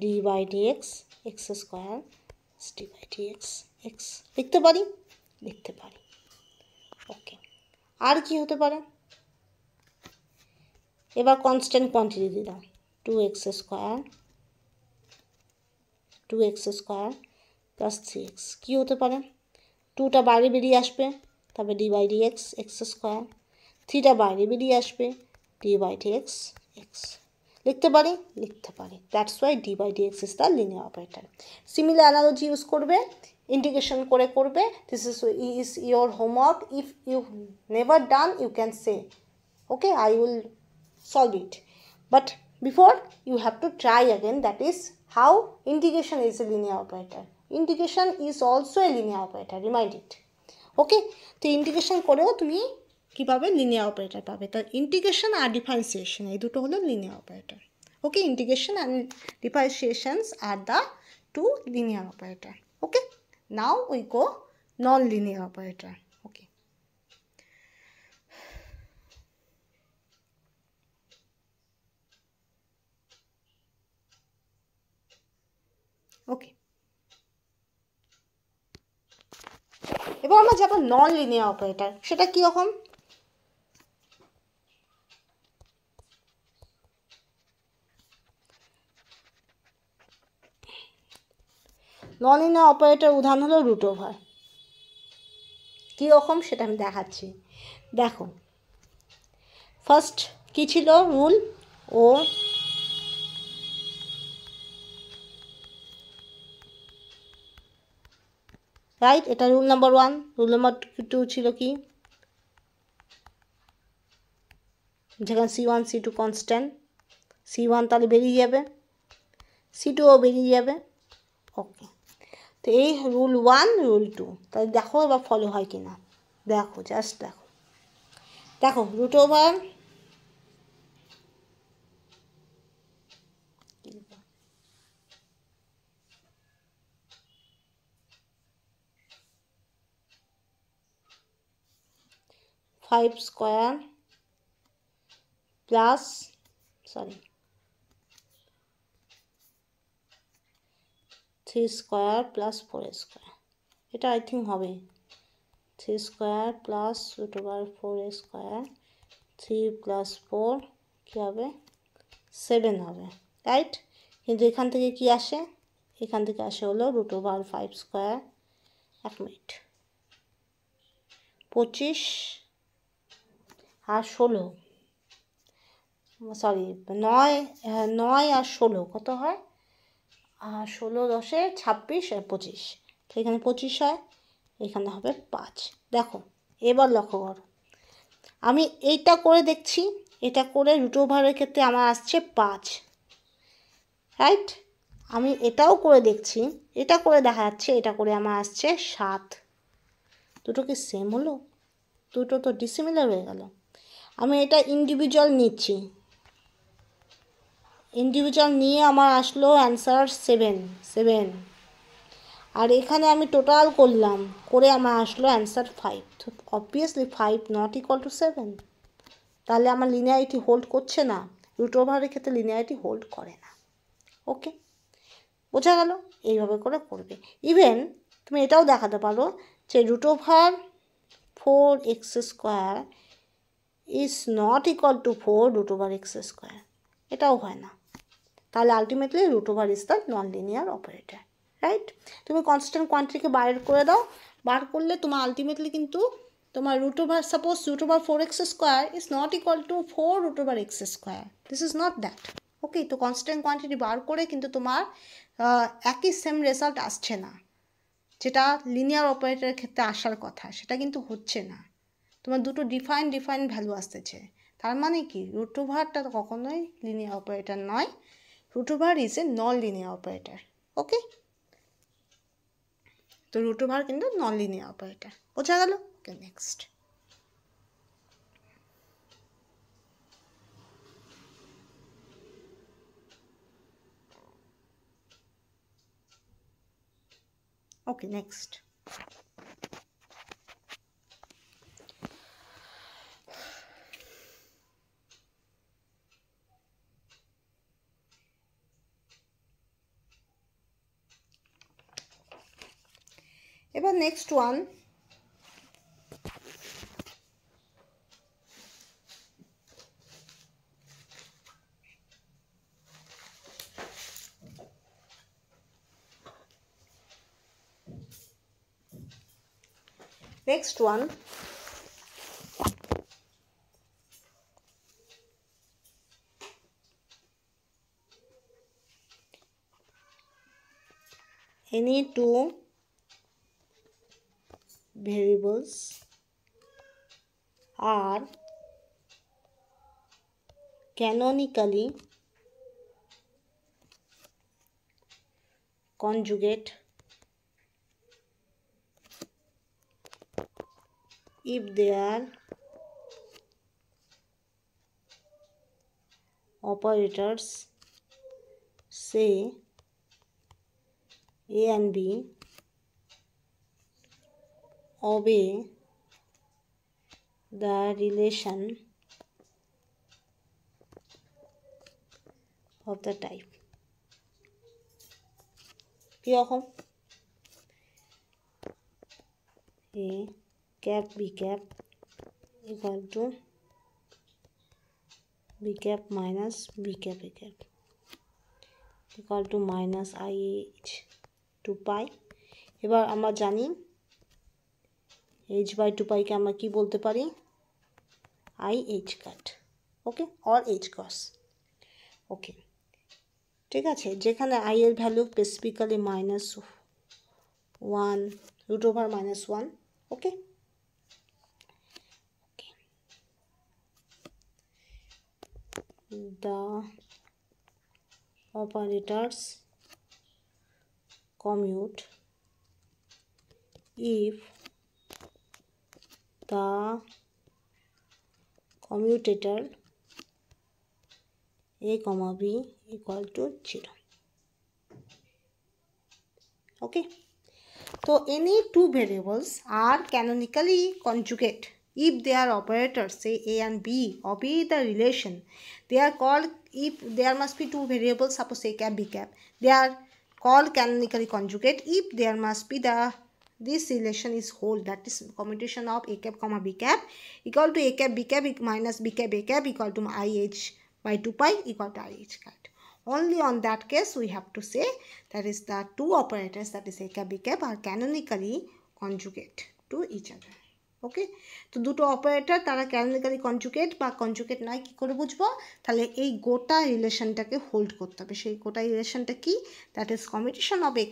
d by dx x² d by dx x লিখতে পারি। ওকে, আর কি হতে পারে, এবার কনস্ট্যান্ট কোয়ান্টিটি দিলাম 2x² প্লাস 3x, কী হতে পারে, 2টা বাইরে বেরিয়ে আসবে, তবে ডি বাই ডিএক্স x², 3টা বাইরে বেরিয়ে আসবে, ডি বাই ডিএক্স এক্স লিখতে পারি। That's why d by dx is the linear operator. Similar analogy use করবে, ইন্টিগ্রেশন করবে। This is your homework, if you never done you can say okay, I will solve it, but before you have to try again, that is How? Integration is a linear operator. Integration is also a linear operator. Remind it. Okay? তো integration করেও তুমি কী পাবে? Linear operator পাবে। তো integration আর differentiation এই দুটো হলো linear operator. Okay, integration and differentiations are the two linear operator. Okay, now we go non linear operator. Okay, okay, এবার আমরা যাবো নন লিনিয়ার অপারেটর। সেটা কীরকম? নন লিনিয়ার অপারেটর উদাহরণ হলো রুট ওভার। কীরকম সেটা আমি দেখাচ্ছি। দেখো, ফার্স্ট কী ছিল রুল? ও রাইট, এটা রুল নাম্বার 1। রুল নাম্বার 2 ছিল কি? যেখানে C1 C2 কনস্ট্যান্ট, C1 তাহলে বেরিয়ে যাবে, C2ও বেরিয়ে যাবে। ওকে, তো এই রুল 1 রুল 2। তাহলে দেখো এবার ফলো হয় কি না। দেখো, জাস্ট দেখো, দেখো root over five square plus three square plus 4 square, এটা আই থিঙ্ক হবে 3 square plus root over 4 square, 3 plus 4 কী হবে? 7 হবে, রাইট। কিন্তু এখান থেকে কি আসে? এখান থেকে আসে হলো রুট ওভার 5 স্কোয়ার, 1 মিনিট, 25 আর 16, সরি 9 আর 16 কত হয়? 16 10 26 আর 25, তো এখানে 25 হয়, এখানে হবে 5। দেখো এবার লক্ষ্য করো, আমি এইটা করে দেখছি, এটা করে রুট ওভারের ক্ষেত্রে আমার আসছে 5, রাইট। আমি এটাও করে দেখছি, এটা করে দেখা যাচ্ছে, এটা করে আমার আসছে 7। দুটো কি সেম হলো? দুটো তো ডিসিমিলার হয়ে গেল। আমি এটা ইন্ডিভিজুয়াল নিচ্ছি, ইন্ডিভিজুয়াল নিয়ে আমার আসলো অ্যান্সার 7। আর এখানে আমি টোটাল করলাম, করে আমার আসলো অ্যান্সার 5। তো অবভিয়াসলি 5 নট ইকুয়াল টু 7, তাহলে আমার লিনিয়ারিটি হোল্ড করছে না। রুট ওভারের ক্ষেত্রে লিনিয়ারিটি হোল্ড করে না। ওকে, বোঝা গেল? এইভাবে করে করবে। ইভেন তুমি এটাও দেখাতে পারো যে root over 4x square is not equal to 4 root over x square, এটাও হয় না। তাহলে ultimately root over is the non linear operator, right. তুমি কনস্ট্যান্ট কোয়ান্টিটিকে বার করে দাও, বার করলে তোমার আলটিমেটলি কিন্তু তোমার root over, suppose root over 4x square is not equal to 4 root over x square, this is not that. Okay, তো কনস্ট্যান্ট কোয়ান্টিটি বার করে কিন্তু তোমার একই সেম রেজাল্ট আসছে না, যেটা লিনিয়ার অপারেটরের ক্ষেত্রে আসার কথা, সেটা কিন্তু হচ্ছে না। তোমার দুটো ডিফাইন ভ্যালু আসতেছে। তার মানে কি? রুট ওভারটা তো কখনোই লিনিয়ার অপারেটর নয়, root over is a non linear operator. Okay, তো রুট ওভার কিন্তু নন লিনিয়ার অপারেটর, বোঝা গেল? Okay, next. Okay, next. এবার next one, any two variables are canonically conjugate if their operators say A and B obey the relation of the type. কিরকম? A cap B cap equal to B cap minus B cap A cap equal to minus IH 2 pi. এবার আমরা জানি h by 2 pi কে আমরা কি বলতে পারি? IH cut. Okay, or h cos. ওকে, ঠিক আছে, যেখানে i এর value specifically -1 root over -1. Okay, the operators commute if the commutator A comma B equal to 0. Okay, so any two variables are canonically conjugate if their operators say A and B obey the relation. They are called, if there must be two variables, suppose A cap B cap, they are called canonically conjugate if there must be this relation is whole, that is commutation of A cap comma B cap equal to A cap B cap minus B cap A cap equal to IH by 2 pi equal to IH cut. Only on that case we have to say that is the two operators, that is A cap B cap, are canonically conjugate to each other. ওকে, তো দুটো operator তারা canonically conjugate বা conjugate নয় কী করে বুঝবো? তাহলে এই গোটা রিলেশনটাকে হোল্ড করতে হবে। সেই গোটা রিলেশনটা কি? That is commutation of A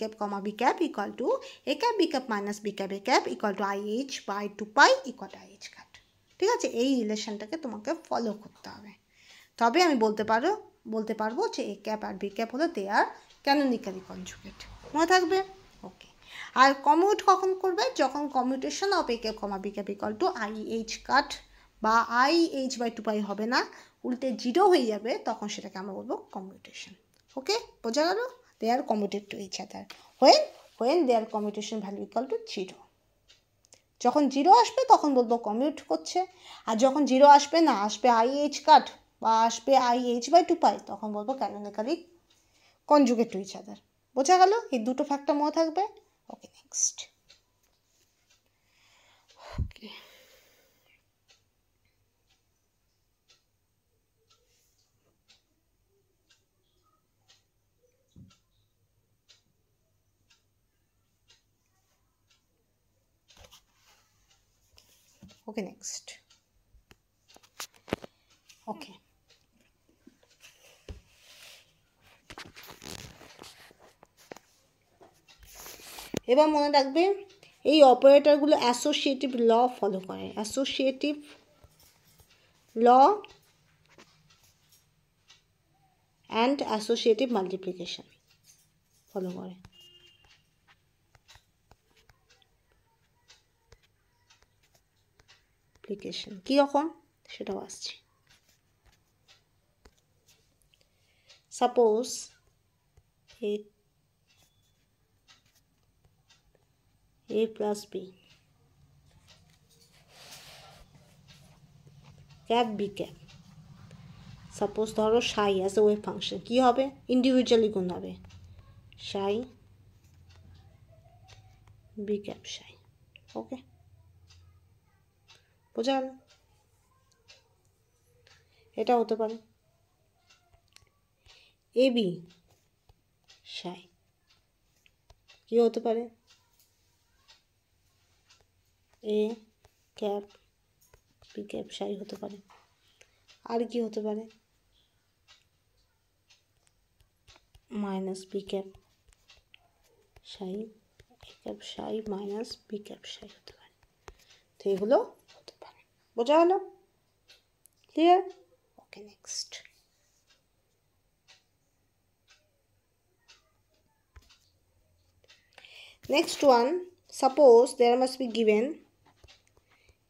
cap comma B cap equal to A cap B cap minus B cap A cap equal to IH by 2 pi equal to IH cut. ঠিক আছে, এই রিলেশনটাকে তোমাকে ফলো করতে হবে, তবে আমি বলতে পারবো যে A cap R B cap হলো দে আর ক্যানোনিক্যালি কনজুগেট। মনে থাকবে? ওকে, আর কমিউট কখন করবে? যখন commutation of A cap comma B cap equal to IH cut বা IH বাই 2 পাই হবে না, উল্টে 0 হয়ে যাবে, তখন সেটাকে আমরা বলবো কমিউটেশন। ওকে, বোঝা গেল? They are commuted to each other when they are commutation value equal to 0। যখন 0 আসবে তখন বলবো কমিউট করছে, আর যখন 0 আসবে না, আসবে IH কাট বা আসবে IH বাই 2 পাই, তখন বলবো ক্যানোনিক্যালি কনজুগেট টু ইচ আদার। বোঝা গেল? এই দুটো ফ্যাক্টর মনে থাকবে। Okay, next. ওকে, ওকে, নেক্সট। ওকে, এবার মনে রাখবে এই অপারেটরগুলো অ্যাসোসিয়েটিভ ল ফলো করে। Associative law and associative multiplication follow করে। অ্যাপ্লিকেশন কীরকম সেটাও আসছে। Suppose A plus B cap B cap, suppose ধরো psi as a wave function, কী হবে? ইন্ডিভিজুয়ালি গুণ হবে সাই বি ক্যাপ সাই। ওকে, বোঝা গেল? এটা হতে পারে এ বি সাই, কী হতে পারে? এ ক্যাপ বি ক্যাপ সাই হতে পারে। আর কি হতে পারে? মাইনাস বি ক্যাপ সাই এ ক্যাপ সাই মাইনাস বি ক্যাপ সাই হতে পারে। তো এগুলো হতে পারে। বোঝা গেল? Clear? Okay, next. Next one, suppose there must be given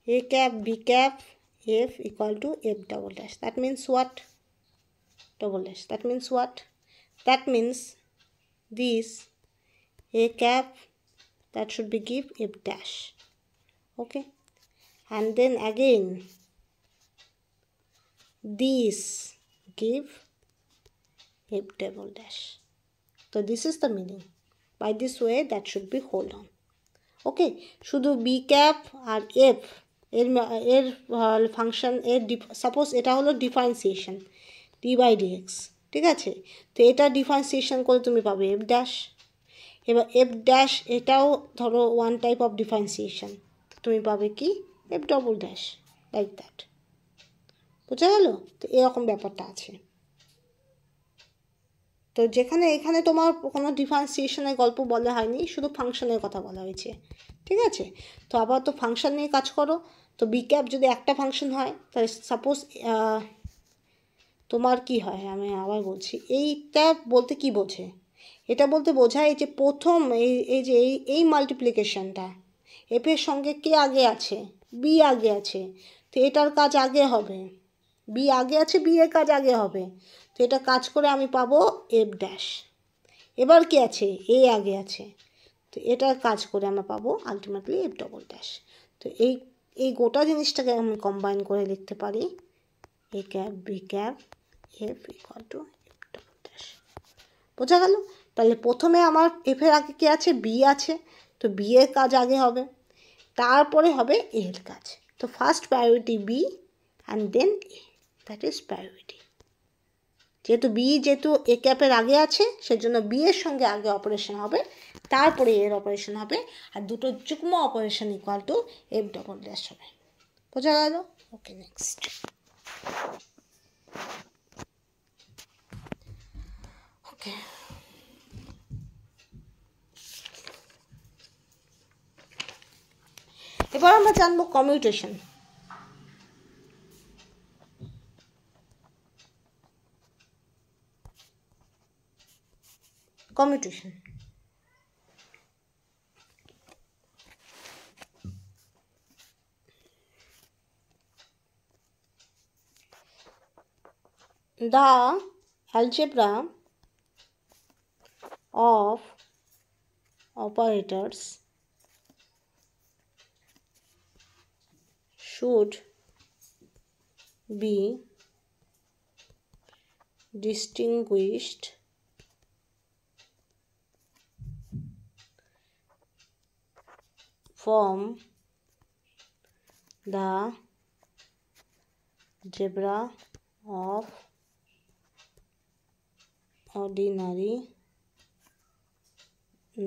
a cap b cap f equal to f double dash. That means what? Double dash. That means what? That means this a cap, that should be give f dash. Okay, and then again this give f double dash. So this is the meaning. By this way that should be hold on. Okay, শুধু B cap আর F এর function এর suppose এটা হলো differentiation D by dx, ঠিক আছে? তো এটা differentiation করে তুমি পাবে এফ ড্যাশ। এবার এফ ড্যাশ এটাও ধরো ওয়ান টাইপ অফ ডিফারেন্সিয়েশন, তুমি পাবে কি F double dash, like that. বোঝা গেল? তো এরকম ব্যাপারটা আছে। তো যেখানে এখানে তোমার কোনো ডিফারেন্সিয়েশনের গল্প বলা হয়নি, শুধু ফাংশনের কথা বলা হয়েছে, ঠিক আছে? তো আবার তো ফাংশন নিয়ে কাজ করো। তো বি ক্যাপ যদি একটা ফাংশন হয় তাহলে সাপোজ তোমার কি হয়, আমি আবার বলছি, এইটা বলতে কি বোঝে? এটা বলতে বোঝায় যে প্রথম এই যে এই মাল্টিপ্লিকেশনটা এফের সঙ্গে কে আগে আছে? বি আগে আছে, তো এটার কাজ আগে হবে। বি আগে আছে, বি এর কাজ আগে হবে, তো এটা কাজ করে আমি পাবো এফ ড্যাশ। এবার কি আছে? এ আগে আছে, তো এটার কাজ করে আমরা পাবো আলটিমেটলি এফ ডবল ড্যাশ। তো এই গোটা জিনিসটাকে আমি কম্বাইন করে লিখতে পারি A cap B cap F equal to F double dash. বোঝা গেল? তাহলে প্রথমে আমার এফের আগে কে আছে? বি আছে, তো বি এর কাজ আগে হবে, তারপরে হবে এ এর কাজ। তো first priority B and then A, that is priority. যেহেতু এ ক্যাপের আগে আছে সেজন্য বি এর সঙ্গে আগে অপারেশন হবে, তারপরে এর অপারেশন হবে, আর দুটো যুগ্ম operation equal to F double dash হবে। বোঝা গেল? Okay, next. ওকে, এবার আমরা জানবো commutation. Commutation. The algebra of operators should be distinguished from the algebra of ordinary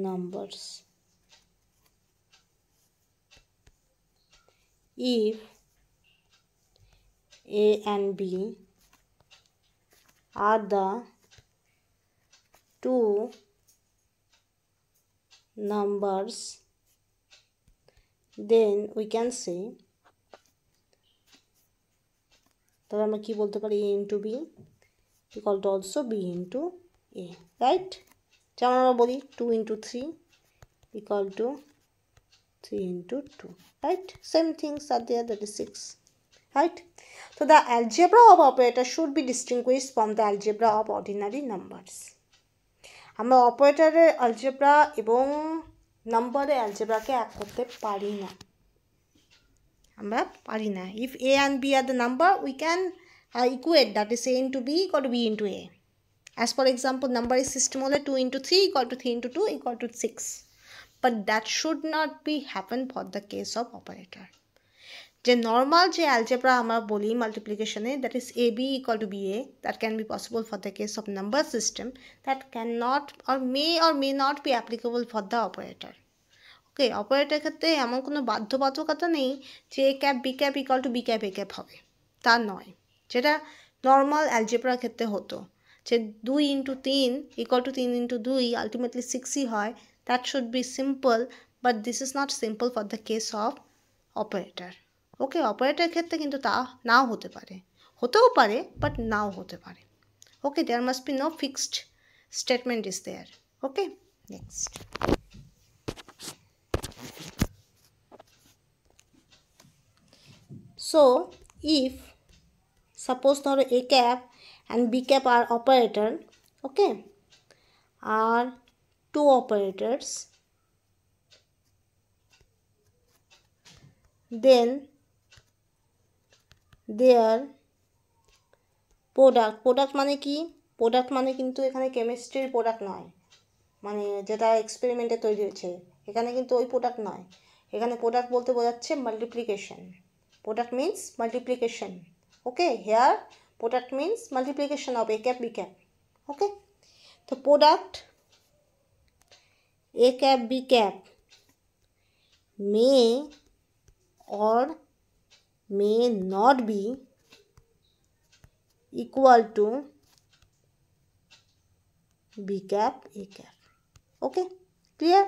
numbers if A and B are the two numbers, then we can say, তাহলে আমরা কি বলতে পারি? A into B equal to also B into A, right? যেমন আমরা বলি 2 into 3 equal to 3 into 2, right? Same things are there, that is 6, right? So the algebra of operator should be distinguished from the algebra of ordinary numbers. আমরা অপারেটরের algebra এবং নাম্বারের অ্যালজেব্রাকে এক করতে পারি না, আমরা পারি না। If A and B are the number, we can equate, that is A into B equal to B into A. As for example, নাম্বারের সিস্টেম হলে 2 into 3 equal to 3 into 2 equal to 6, but that should not be happen for the case of operator. যে normal যে algebra আমরা বলি মাল্টিপ্লিকেশনে, that is A B equal to B A, that can be possible for the case of number system, that can not or may not be applicable for the operator. Okay, অপারেটরের ক্ষেত্রে এমন কোনো বাধ্যবাধকতা নেই যে A cap B cap equal to B cap A cap হবে, তা নয়, যেটা নর্মাল অ্যালজেব্রার ক্ষেত্রে হতো, যে 2 into 3 ইকুয়াল টু 3 into 2 আলটিমেটলি 6ই হয়, that should be simple, but this is not simple for the case of operator. Okay, অপারেটরের ক্ষেত্রে কিন্তু তা নাও হতে পারে, হতেও পারে, বাট নাও হতে পারে। Okay, there must be no fixed statement is there. Okay, next. So if suppose ধরো a cap and b cap are operator, okay, are two operators, then their product মানে কি? প্রোডাক্ট মানে কিন্তু এখানে কেমিস্ট্রির প্রোডাক্ট নয়, মানে যেটা এক্সপেরিমেন্টে তৈরি হয়েছে, এখানে কিন্তু ওই প্রোডাক্ট নয়। এখানে প্রোডাক্ট বলতে বোঝাচ্ছে multiplication. Product means multiplication, okay. Here product means multiplication of A cap B cap, okay. তো product A cap B cap may or may not be equal to b cap a cap, okay, clear?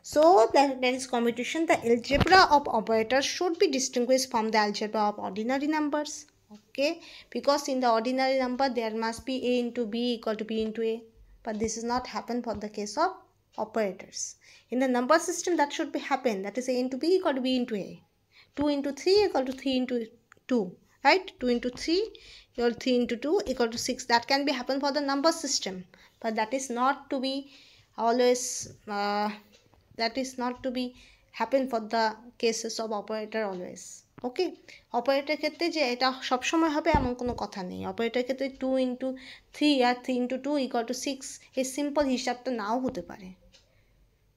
So that is commutation. The algebra of operators should be distinguished from the algebra of ordinary numbers, okay, because in the ordinary number there must be a into b equal to b into a, but this is not happen for the case of operators. In the number system that should be happen, that is a into b equal to b into a, 2 into 3 equal to 3 into 2, right? 2 into 3 equal 3 into 2 equal to 6. That can be happen for the number system, but that is not to be always that is not to be happen for the cases of operator always, okay. Operator ক্ষেত্রে যে এটা সব সময় হবে এমন কোনো কথা নেই। অপারেটর ক্ষেত্রে 2 into 3 R 3 into 2 equal to 6 এই সিম্পল হিসাবটা নাও হতে পারে,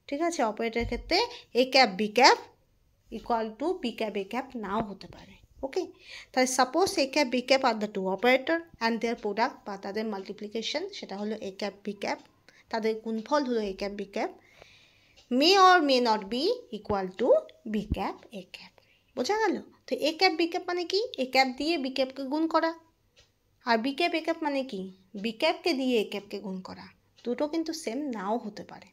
ঠিক আছে। অপারেটর ক্ষেত্রে A cap B cap equal to B cap A cap নাও হতে পারে, ওকে। তাহলে suppose A cap B cap are the two operator and their product বা তাদের মাল্টিপ্লিকেশন সেটা হলো এ ক্যাপ বি ক্যাপ, তাদের গুণফল হলো A cap B cap, may or may not be equal to B cap A cap. বোঝা গেল? তো এ ক্যাপ বি ক্যাপ মানে কি? এ ক্যাপ দিয়ে বি ক্যাপকে গুণ করা, আর বি ক্যাপ এ ক্যাপ মানে কি? বি ক্যাপকে দিয়ে এ ক্যাপকে গুণ করা। দুটো কিন্তু সেম নাও হতে পারে।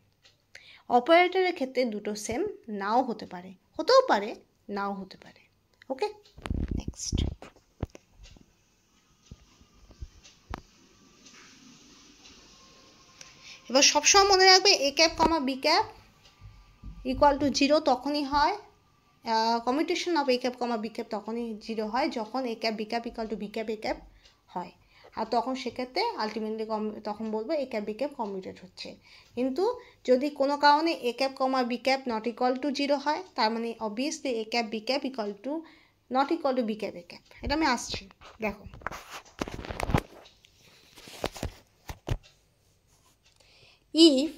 অপারেটরের ক্ষেত্রে দুটো সেম নাও হতে পারে, হতেও পারে, নাও হতে পারে, ওকে। নেক্সট, এবার সবসময় মনে রাখবে A cap comma B cap equal to 0 তখনই হয়, commutation of A cap comma B cap তখনই 0 হয় যখন A cap B cap equal to B cap A cap হয়, আর তখন সেক্ষেত্রে আলটিমেটলি তখন বলবো A cap B cap commuted হচ্ছে। কিন্তু যদি কোনো কারণে A cap comma B cap not equal to 0 হয়, তার মানে obviously A cap B cap equal two not equal to B cap A cap. এটা আমি আসছি, দেখো। if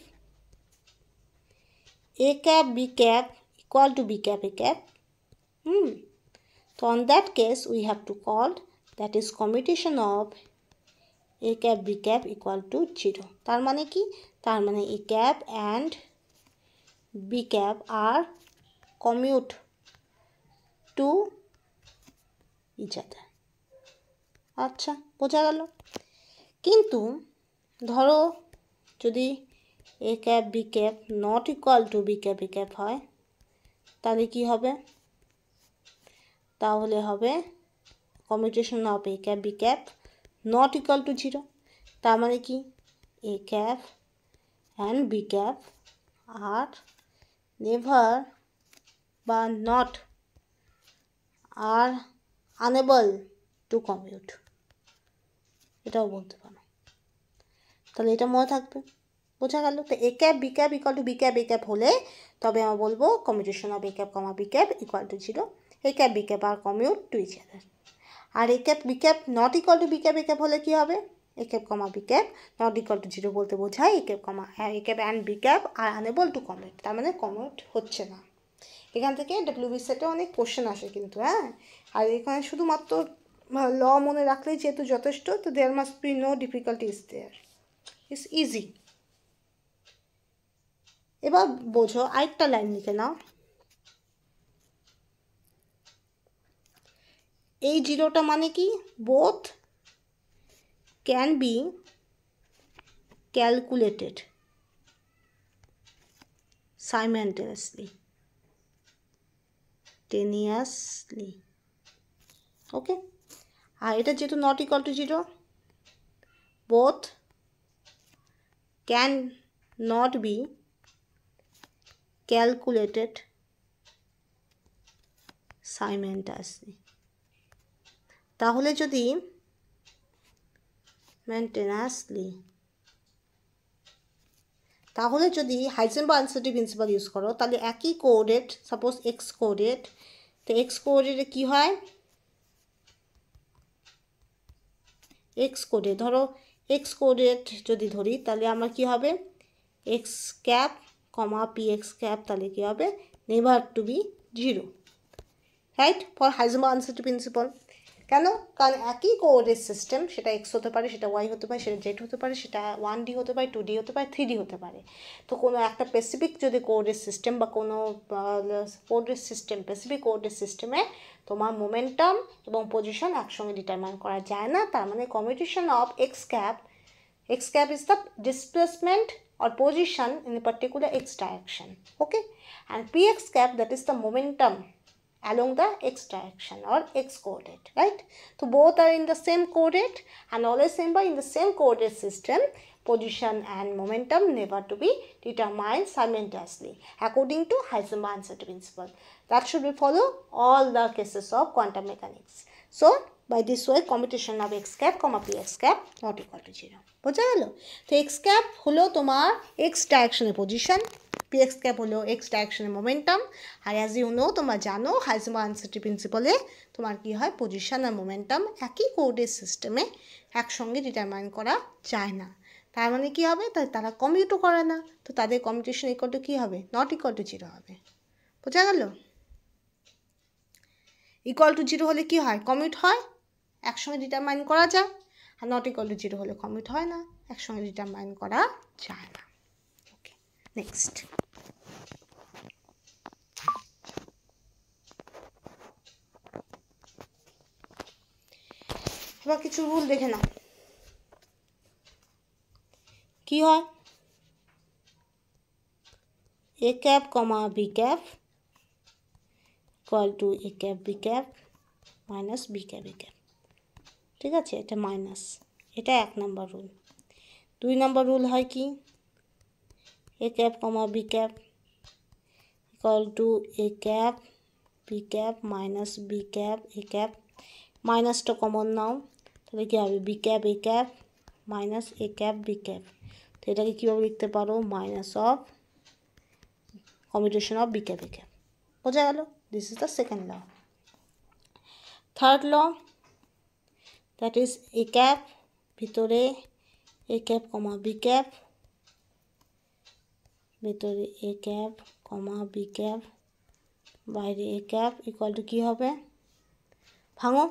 a cap b cap equal to b cap a cap, so on that case we have to call that is commutation of a cap b cap equal to 0. তার মানে কি? তার মানে a cap and b cap are commute to each other. আচ্ছা, বোঝা গেল? কিন্তু ধরো যদি A cap B cap not equal to B cap A cap হয়, তাহলে কি হবে? তাহলে হবে commutation of A cap B cap not equal to 0। তার মানে কি? A cap and B cap are never বা not are unable to commute, এটাও বলতে পারো। তাহলে এটা মনে থাকবে, বোঝা গেল? তো A cap B cap equal to B cap A cap হলে তবে আমরা বলবো commutation of A cap comma B cap equal to 0, A cap B cap are commute to each other. আর A cap B cap not equal to B cap A cap হলে কী হবে? A cap comma B cap not equal to 0 বলতে বোঝায় A cap comma A cap and B cap R unable to commute, তার মানে commute হচ্ছে না। এখান থেকে ডাব্লিউবি সেটে অনেক কোশ্চেন আসে কিন্তু, হ্যাঁ। আর এখানে শুধুমাত্র ল মনে রাখলেই যেহেতু যথেষ্ট, তো there must be no difficulties there, it's easy. এবার বোঝো, আরেকটা লাইন লিখে নাও। এই 0টা মানে কি? Both can be calculated simultaneously, ওকে। আর এটা যেহেতু not equal to 0, both can not be calculated simultaneously, তাহলে যদি মেনটেনাসলি, তাহলে যদি হাইজেনবার্গ আনসার্টেনিটি প্রিন্সিপাল ইউজ করো তাহলে একই কোঅর্ডিনেট, সাপোজ এক্স কোঅর্ডিনেট, তো এক্স কোঅর্ডিনেটে কী হয়, এক্স কোঅর্ডিনেট ধরো, এক্স কোঅর্ডিনেট যদি ধরি তাহলে আমার কি হবে, x cap comma p x cap, তাহলে কী হবে, never to be 0, right, for Heisenberg uncertainty principle. কেন, কারণ একই কোঅর্ডিনেট সিস্টেম, সেটা এক্স হতে পারে, সেটা ওয়াই হতে পারে, সেটা জেড হতে পারে, সেটা 1D হতে পারে, 2D হতে পারে, 3D হতে পারে। তো কোনো একটা স্পেসিফিক যদি কোঅর্ডিনেট সিস্টেম বা কোনো কোঅর্ডিনেট সিস্টেম, স্পেসিফিক কোঅর্ডিনেট সিস্টেমে তোমার মোমেন্টাম এবং পজিশন একসঙ্গে ডিটারমাইন করা যায় না, তার মানে commutation of x cap is the displacement or position in a particular x direction, okay, and px cap, that is the momentum along the x direction or x coordinate, right? So both are in the same coordinate, and always remember, in the same coordinate system position and momentum never to be determined simultaneously according to Heisenberg uncertainty principle. That should be follow all the cases of quantum mechanics. So by this way commutation of x cap comma px cap not equal to 0. বোঝা গেল? তো x cap হলো তোমার x ডাইরেকশনের position, px cap হলো x ডাইরেকশনের momentum, আর as you know, তোমরা জানো হাইজেনবার্গ আনসার্টেনিটি প্রিন্সিপালে তোমার কি হয়, পজিশন আর মোমেন্টাম একই কোঅর্ডিনেট সিস্টেমে একসঙ্গে ডিটারমাইন করা যায় না, তার মানে কী হবে, তারা কমিউটও করে না, তো তাদের কমিউটেশন ইকুয়াল টু কী হবে, নট ইকুয়াল টু 0 হবে। বোঝা গেল? ইকুয়াল টু 0 হলে কী হয়, কমিউট হয়, একসঙ্গে ডিটারমাইন করা যায়, আর নট ইকুয়াল টু 0 হলে কমিউট হয় না, একসঙ্গে ডিটারমাইন করা যায় না। Okay, next. এবার কিছু রুল দেখে নাও। কি হয়, A cap comma B cap equal to A cap B cap minus B cap A cap, ঠিক আছে, এটা মাইনাস, এটা 1 নম্বর রুল। 2 নম্বর রুল হয় কি, A cap comma B cap equal to A cap B cap minus B cap A cap, মাইনাসটা common নাও, তাহলে কী হবে, B cap A cap minus A cap B cap, তো এটাকে কীভাবে লিখতে পারো, minus of commutation of B cap A cap. বোঝা গেল? This is the second law. Third law, that is A cap, ভিতরে A cap comma B cap, ভিতরে A cap comma B cap, বাইরে এ ক্যাপ ইকুয়াল টু কী হবে, ভাঙো,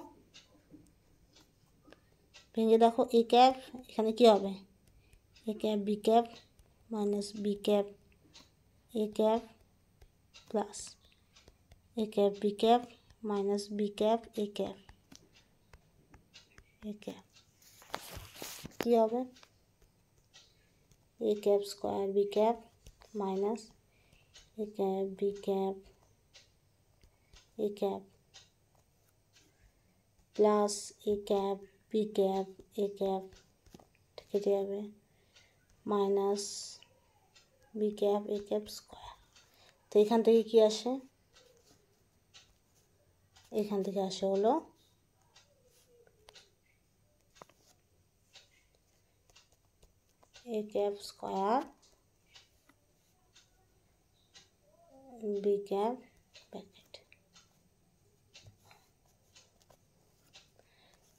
ভেঙে দেখো, এ ক্যাপ এখানে কী হবে, A cap B cap minus B cap A cap plus A cap B cap minus B cap A cap, A cap কী হবে, A cap square B cap minus A cap B cap A cap plus A cap B cap A cap, কেটে যাবে, minus B cap A cap square. তো এখান থেকে কি আসে, এখান থেকে আসে হলো A cap square B cap bracket.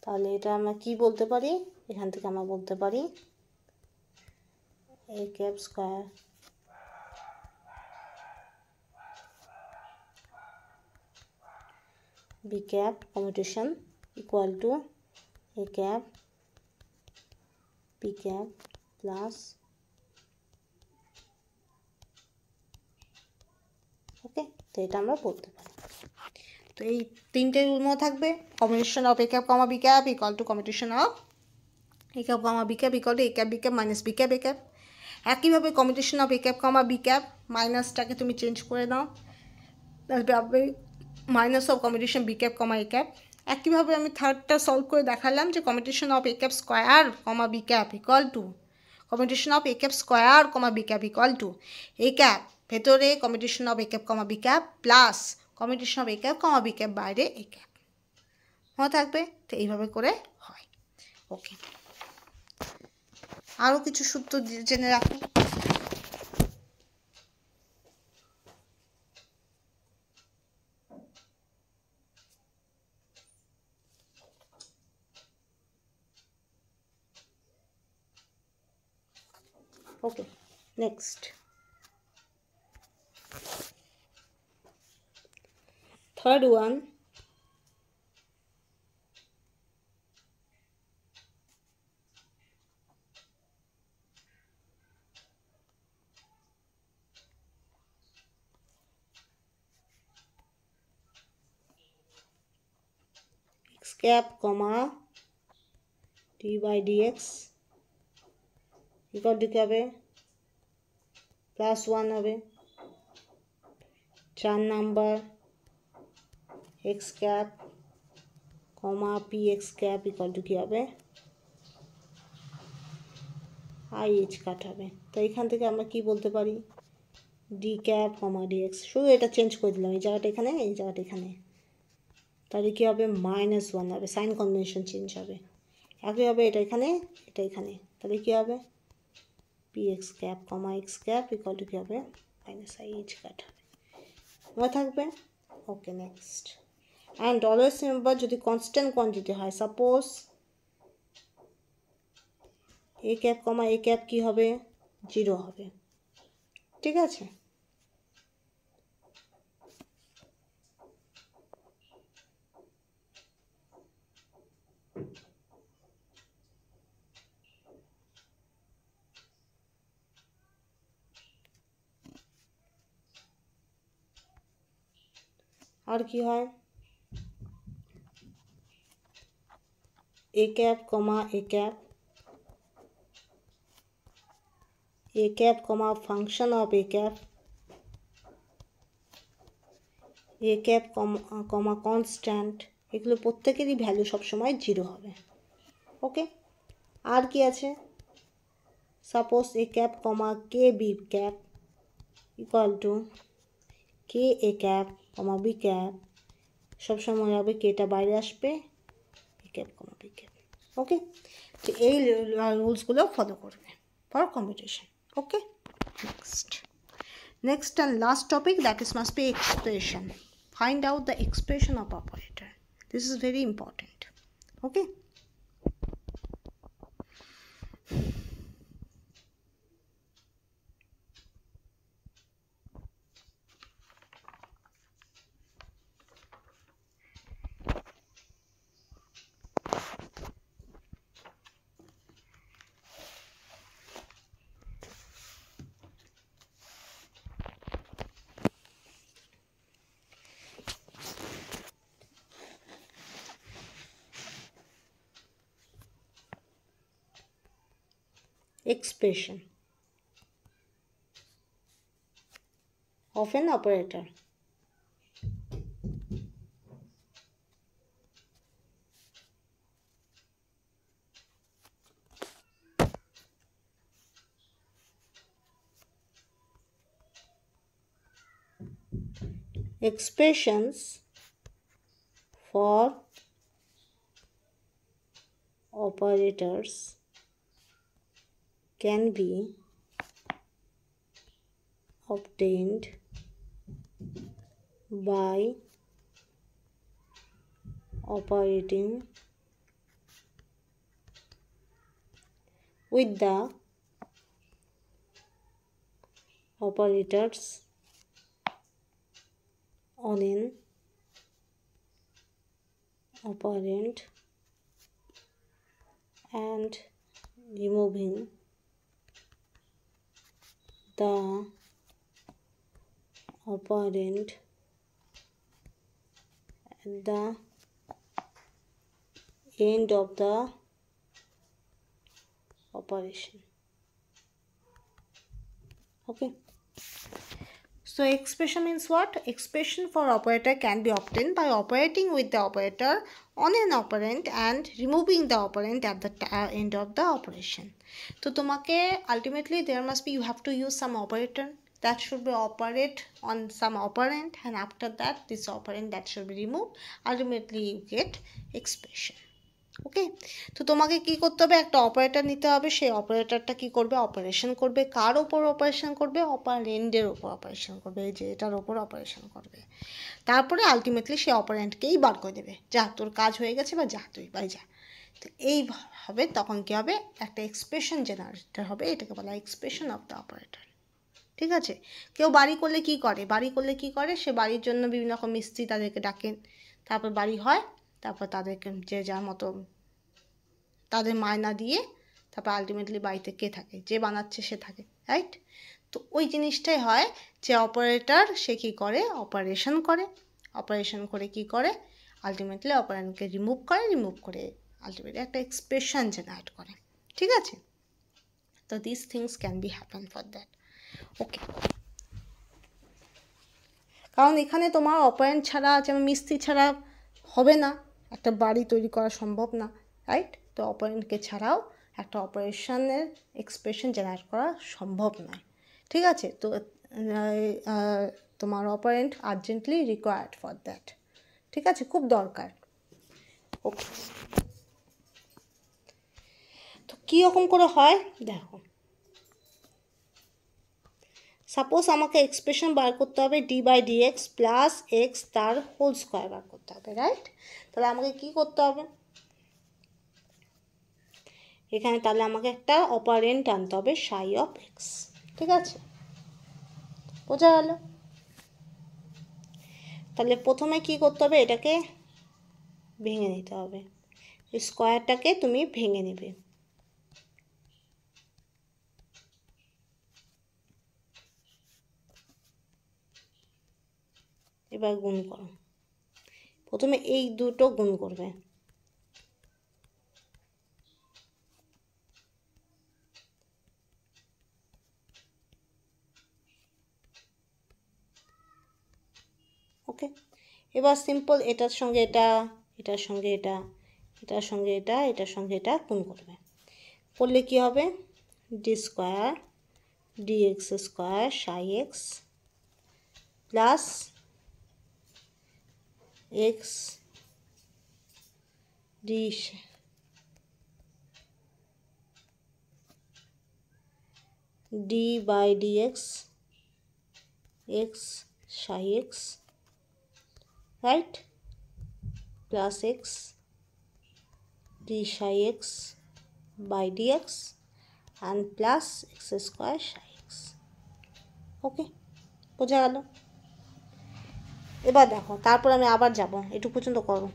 তাহলে এটা আমরা কি বলতে পারি, এখান থেকে আমরা বলতে পারি A cap square B cap commutation equal to A cap B cap plus, okay, তো এটা আমরা বলতে পারি। তো এই তিনটে রুল মনে থাকবে, commutation of A cap comma B cap equal to commutation of A cap comma B cap equal to A cap B cap minus B cap A cap. একইভাবে commutation of A cap comma B cap, মাইনাসটাকে তুমি change করে দাও, তারপরে minus of commutation B cap comma A cap. একইভাবে আমি থার্ডটা solve করে দেখালাম যে commutation of A cap square comma B cap equal to commutation of A cap square comma B cap equal to A cap ভেতরে commutation of A cap comma B cap plus commutation of A cap comma B cap বাইরে A cap. মনে থাকবে? তো এইভাবে করে হয়। ওকে, আরও কিছু সূত্র জেনে রাখো। Okay, next. Third one, x cap comma d by dx equal to কি হবে +1 হবে। 4 number x cap comma px cap equal to কি হবে i h কাট হবে। তো এখান থেকে আমরা কি বলতে পারি d cap comma dx, শুধু এটা চেঞ্জ করে দিলাম, এই জায়গাটা এখানে, এই জায়গাটা এখানে, তাহলে কী হবে -1 হবে, সাইন কনভেনশন চেঞ্জ হবে। একই হবে এটা এখানে, এটা এখানে, তাহলে কী হবে px cap comma x cap equal to কী হবে -i h কাট হবে, মনে থাকবে? Okay, next. And always remember, যদি কনস্ট্যান্ট কোয়ান্টিটি হয়, suppose a cap comma a cap কী হবে 0 হবে, ঠিক আছে? আর কি হয় a cap comma a cap comma function of a cap comma constant, এগুলো প্রত্যেকেরই ভ্যালু সবসময় 0 হবে। ওকে, আর কি আছে suppose a cap comma k b cap equal two k a cap comma b cap, সবসময় হবে কেটা বাইরে আসবে a cap comma b cap। ওকে, তো এই রুলসগুলো ফলো করবে for competition. Okay, next and last topic, that is must be expression. Find out the expression of operator. This is very important. Okay, expression of an operator. Expressions for operators can be obtained by operating with the operators on an operand and removing the operand at the end of the operation. Okay, so expression means what? Expression for operator can be obtained by operating with the operator on an operand and removing the operand at the end of the operation. So তোমাকে ultimately there must be, you have to use some operator, that should be operate on some operand, and after that this operand that should be removed, ultimately you get expression. ওকে, তো তোমাকে কি করতে হবে, একটা operator নিতে হবে, সেই অপারেটরটা কি করবে, অপারেশন করবে, কার ওপর অপারেশন করবে, অপারেন্ডের ওপর অপারেশন করবে, এই যে এটার ওপর অপারেশন করবে, তারপরে আলটিমেটলি সে অপারেন্টকেই বার করে দেবে, যা তোর কাজ হয়ে গেছে বা যা তুই বাই যা। তো এইভাবে তখন কী হবে, একটা এক্সপ্রেশন জেনারেটর হবে, এটাকে বলা হয় এক্সপ্রেশন অফ দ্য অপারেটর। ঠিক আছে, কেউ বাড়ি করলে কি করে, বাড়ি করলে কি করে, সে বাড়ির জন্য বিভিন্ন রকম মিস্ত্রি তাদেরকে ডাকেন, তারপর বাড়ি হয়, তারপর তাদেরকে যে যার মতো তাদের মায়না দিয়ে তারপর আলটিমেটলি বাড়িতে কে থাকে, যে বানাচ্ছে সে থাকে, রাইট। তো ওই জিনিসটাই হয় যে অপারেটর সে কী করে, অপারেশন করে, অপারেশন করে কি করে, আলটিমেটলি অপারেন্টকে রিমুভ করে আলটিমেটলি একটা এক্সপ্রেশন জেনারেট করে। ঠিক আছে, তো this things can be happen for that. Okay, কারণ এখানে তোমার অপারেন্ট ছাড়া, যেমন মিস্ত্রি ছাড়া হবে না, একটা বাড়ি তৈরি করা সম্ভব না, রাইট। তো অপারেন্টকে ছাড়াও একটা অপারেশনের এক্সপ্রেশন জেনারেট করা সম্ভব নয়। ঠিক আছে, তো তোমার operant urgently required for that. ঠিক আছে, খুব দরকার। ওকে, তো কীরকম করে হয় দেখো, সাপোজ আমাকে এক্সপ্রেশন বার করতে হবে d by d x plus x তার হোল স্কোয়ার বার করতে হবে, রাইট। তাহলে আমাকে কি করতে হবে, এখানে তাহলে আমাকে একটা অপারেন্ট আনতে হবে সাই অফ এক্স। ঠিক আছে, বোঝা গেল। তাহলে প্রথমে কি করতে হবে, এটাকে ভেঙে নিতে হবে, স্কোয়ারটাকে তুমি ভেঙে নেবে, এবার গুণ করো, প্রথমে এই দুটো গুণ করবে, ওকে। এবার সিম্পল এটার সঙ্গে এটা, এটার সঙ্গে এটা, এটার সঙ্গে এটা, এটার সঙ্গে এটা গুণ করবে, করলে কি হবে, d square d x square psi x plus x d d by d x x psi x, right, plus x d psi x by d x and plus x square psi x. Okay, বোঝা গেল। এবার দেখো, তারপর আমি আবার যাব, এটুকু পর্যন্ত করো।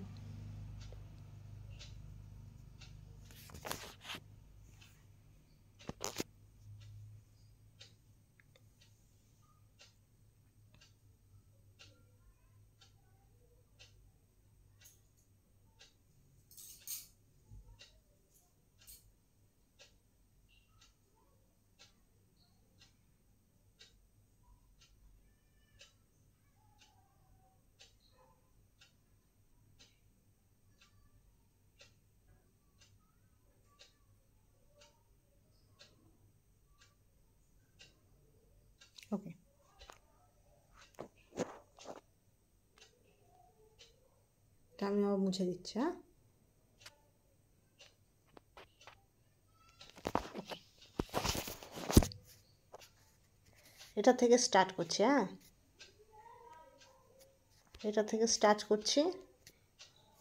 ওকে, এটা আমি আবার মুছে দিচ্ছি। হ্যাঁ, এটা থেকে স্টার্ট করছি। হ্যাঁ, এটা থেকে স্টার্ট করছি,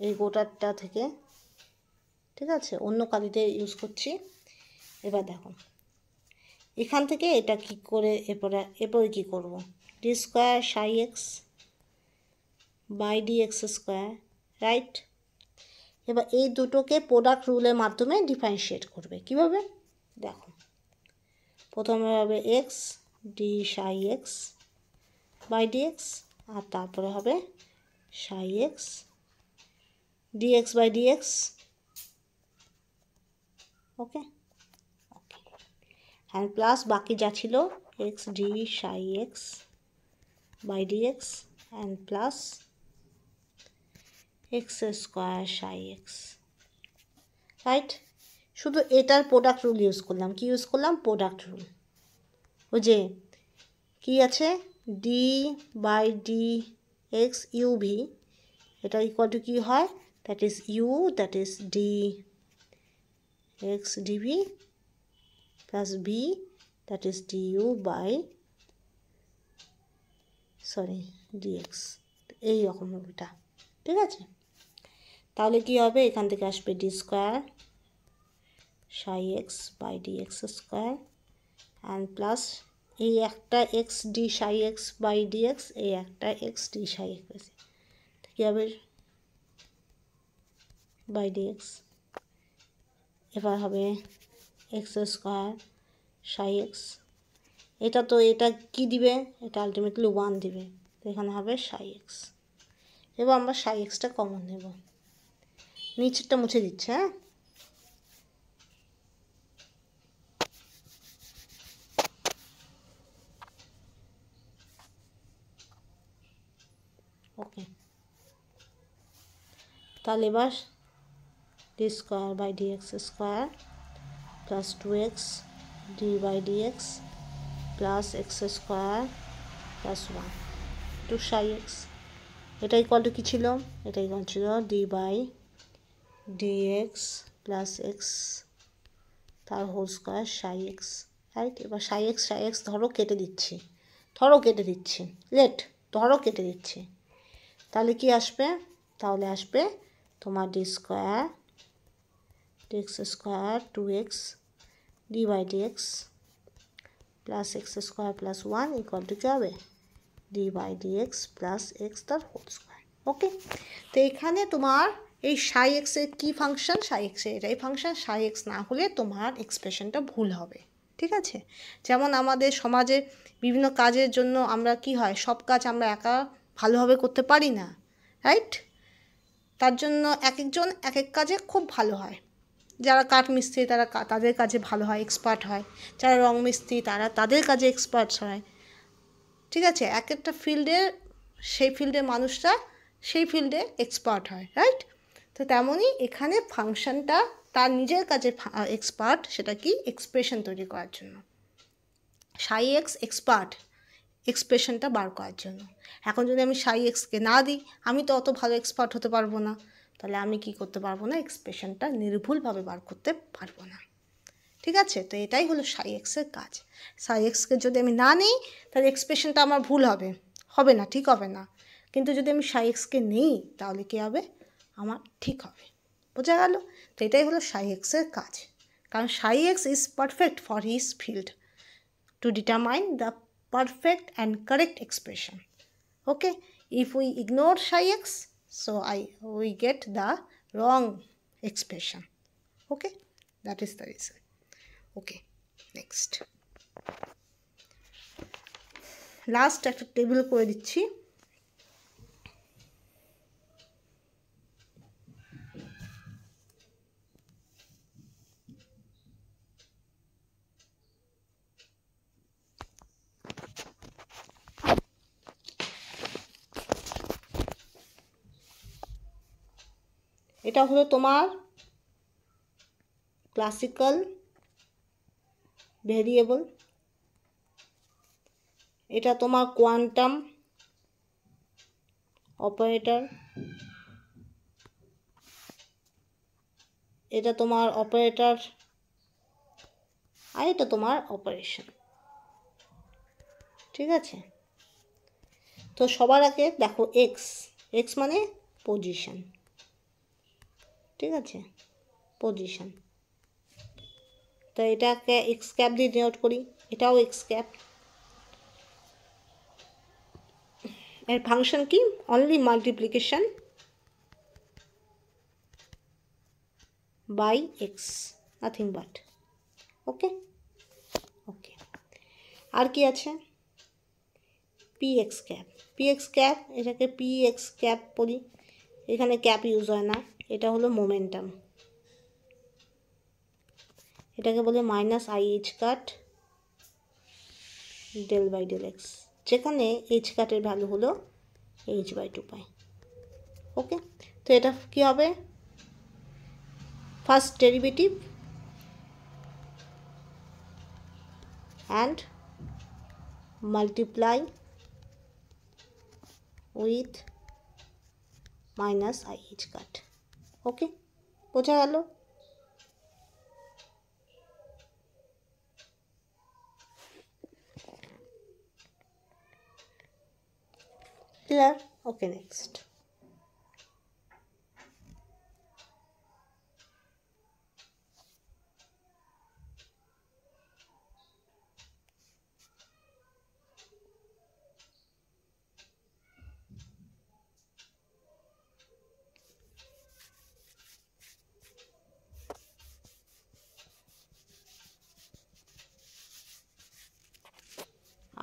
এই গোটাটা থেকে। ঠিক আছে, অন্য কালিতে ইউজ করছি। এবার দেখো, এখান থেকে এটা কি করে, এরপরে কী করব, d square psi x by d x square, right. এবার এই দুটোকে প্রোডাক্ট রুলের মাধ্যমে ডিফারেন্সিয়েট করবে। কীভাবে দেখো, প্রথমে হবে x d psi x by d x, আর তারপরে হবে psi x d x by d x. Okay, and plus বাকি যা ছিল x d psi x by d x and plus x square psi x, right. শুধু এটার product rule use করলাম। কি ইউজ করলাম, প্রোডাক্ট রুল। ওই যে কি আছে d by d x uv, এটা ইকুয়াল টু কি হয়, that is u, that is d x dv plus b, that is d u by sorry dx, এই রকম এটা। ঠিক আছে, তাহলে কি হবে, এখান থেকে আসবে d square psi x by d x square and plus এই একটা x d psi x by d x, এই একটা এক্স ডি সাই এক্স, কী হবে বাই ডি এক্স। এবার হবে এক্স স্কোয়ার সাই এক্স, এটা তো এটা কি দিবে, এটা আলটিমেটলি 1 দিবে, তো এখানে হবে সাই এক্স। এবার আমরা সাই এক্সটা কমন নেব, নিচেরটা মুছে দিচ্ছে। হ্যাঁ, ওকে, তাহলে এবার d square by d x square plus 2x d by d x plus x square plus 1 to psi x, এটা ইকুয়াল টু কী ছিল, এটা ইকুয়াল ছিল d by d x plus x তার whole square psi x, right. এবার psi x ধরো কেটে দিচ্ছি, ধরো কেটে দিচ্ছি, তাহলে কি আসবে, তাহলে আসবে তোমার d square d x square 2x d by d x plus x square plus 1 equal to কী হবে, d by d x plus x তার হোল স্কোয়ার। ওকে, তো এখানে তোমার এই সাই এক্সের কী ফাংশন, সাই এক্সের এটাই ফাংশন, সাই এক্স না হলে তোমার এক্সপ্রেশনটা ভুল হবে। ঠিক আছে, যেমন আমাদের সমাজে বিভিন্ন কাজের জন্য আমরা কি হয়, সব কাজ আমরা একা ভালোভাবে করতে পারি না, রাইট। তার জন্য এক একজন এক এক কাজে খুব ভালো হয়, যারা কাঠ মিস্ত্রি তারা তাদের কাজে ভালো হয়, এক্সপার্ট হয়, যারা রং মিস্ত্রি তারা তাদের কাজে এক্সপার্ট হয়। ঠিক আছে, এক একটা ফিল্ডে সেই ফিল্ডের মানুষরা সেই ফিল্ডে এক্সপার্ট হয়, রাইট। তো তেমনই এখানে ফাংশনটা তার নিজের কাজে এক্সপার্ট, সেটা কি এক্সপ্রেশন তৈরি করার জন্য, সাই এক্স এক্সপার্ট এক্সপ্রেশনটা বার করার জন্য। এখন যদি আমি সাই এক্সকে না দিই, আমি তো অত ভালো এক্সপার্ট হতে পারবো না, তাহলে আমি কি করতে পারবো না, এক্সপ্রেশনটা নির্ভুলভাবে বার করতে পারবো না। ঠিক আছে, তো এটাই হলো সাই এক্সের কাজ। সাই এক্সকে যদি আমি না নিই তাহলে এক্সপ্রেশনটা আমার ভুল হবে না, ঠিক হবে না। কিন্তু যদি আমি সাই এক্সকে নিই তাহলে কী হবে, আমার ঠিক হবে। বোঝা গেল? তো এটাই হলো সাই এক্সের কাজ, কারণ সাই x is perfect for his field to determine the perfect and correct expression. Okay, if we ignore psi x, so we get the wrong expression. Okay, that is the reason. Okay, next last একটা table করে দিচ্ছি। এটা হলো তোমার classical variable, এটা তোমার quantum operator, এটা তোমার অপারেটর, আর এটা তোমার অপারেশন। ঠিক আছে, তো সবার আগে দেখো এক্স মানে পজিশন। ঠিক আছে, পজিশন, তো এটাকে এক্স ক্যাপ দিয়ে ডিনোট করি, এটাও এক্স ক্যাপ। এর ফাংশন কি, only multiplication by x, nothing but. Okay okay, আর কি আছে, পি এক্স ক্যাপ, এটাকে পি এক্স ক্যাপ বলি, এখানে ক্যাপ ইউজ হয় না, এটা হলো মোমেন্টাম, এটাকে বলে minus i h cut del by del x, যেখানে এইচ কাটের ভ্যালু হলো এইচ বাই 2 পাই। ওকে, তো এটা কী হবে, first derivative and multiply with minus i h cut. Okay, বোঝা গেল? ক্লিয়ার? ওকে, নেক্সট।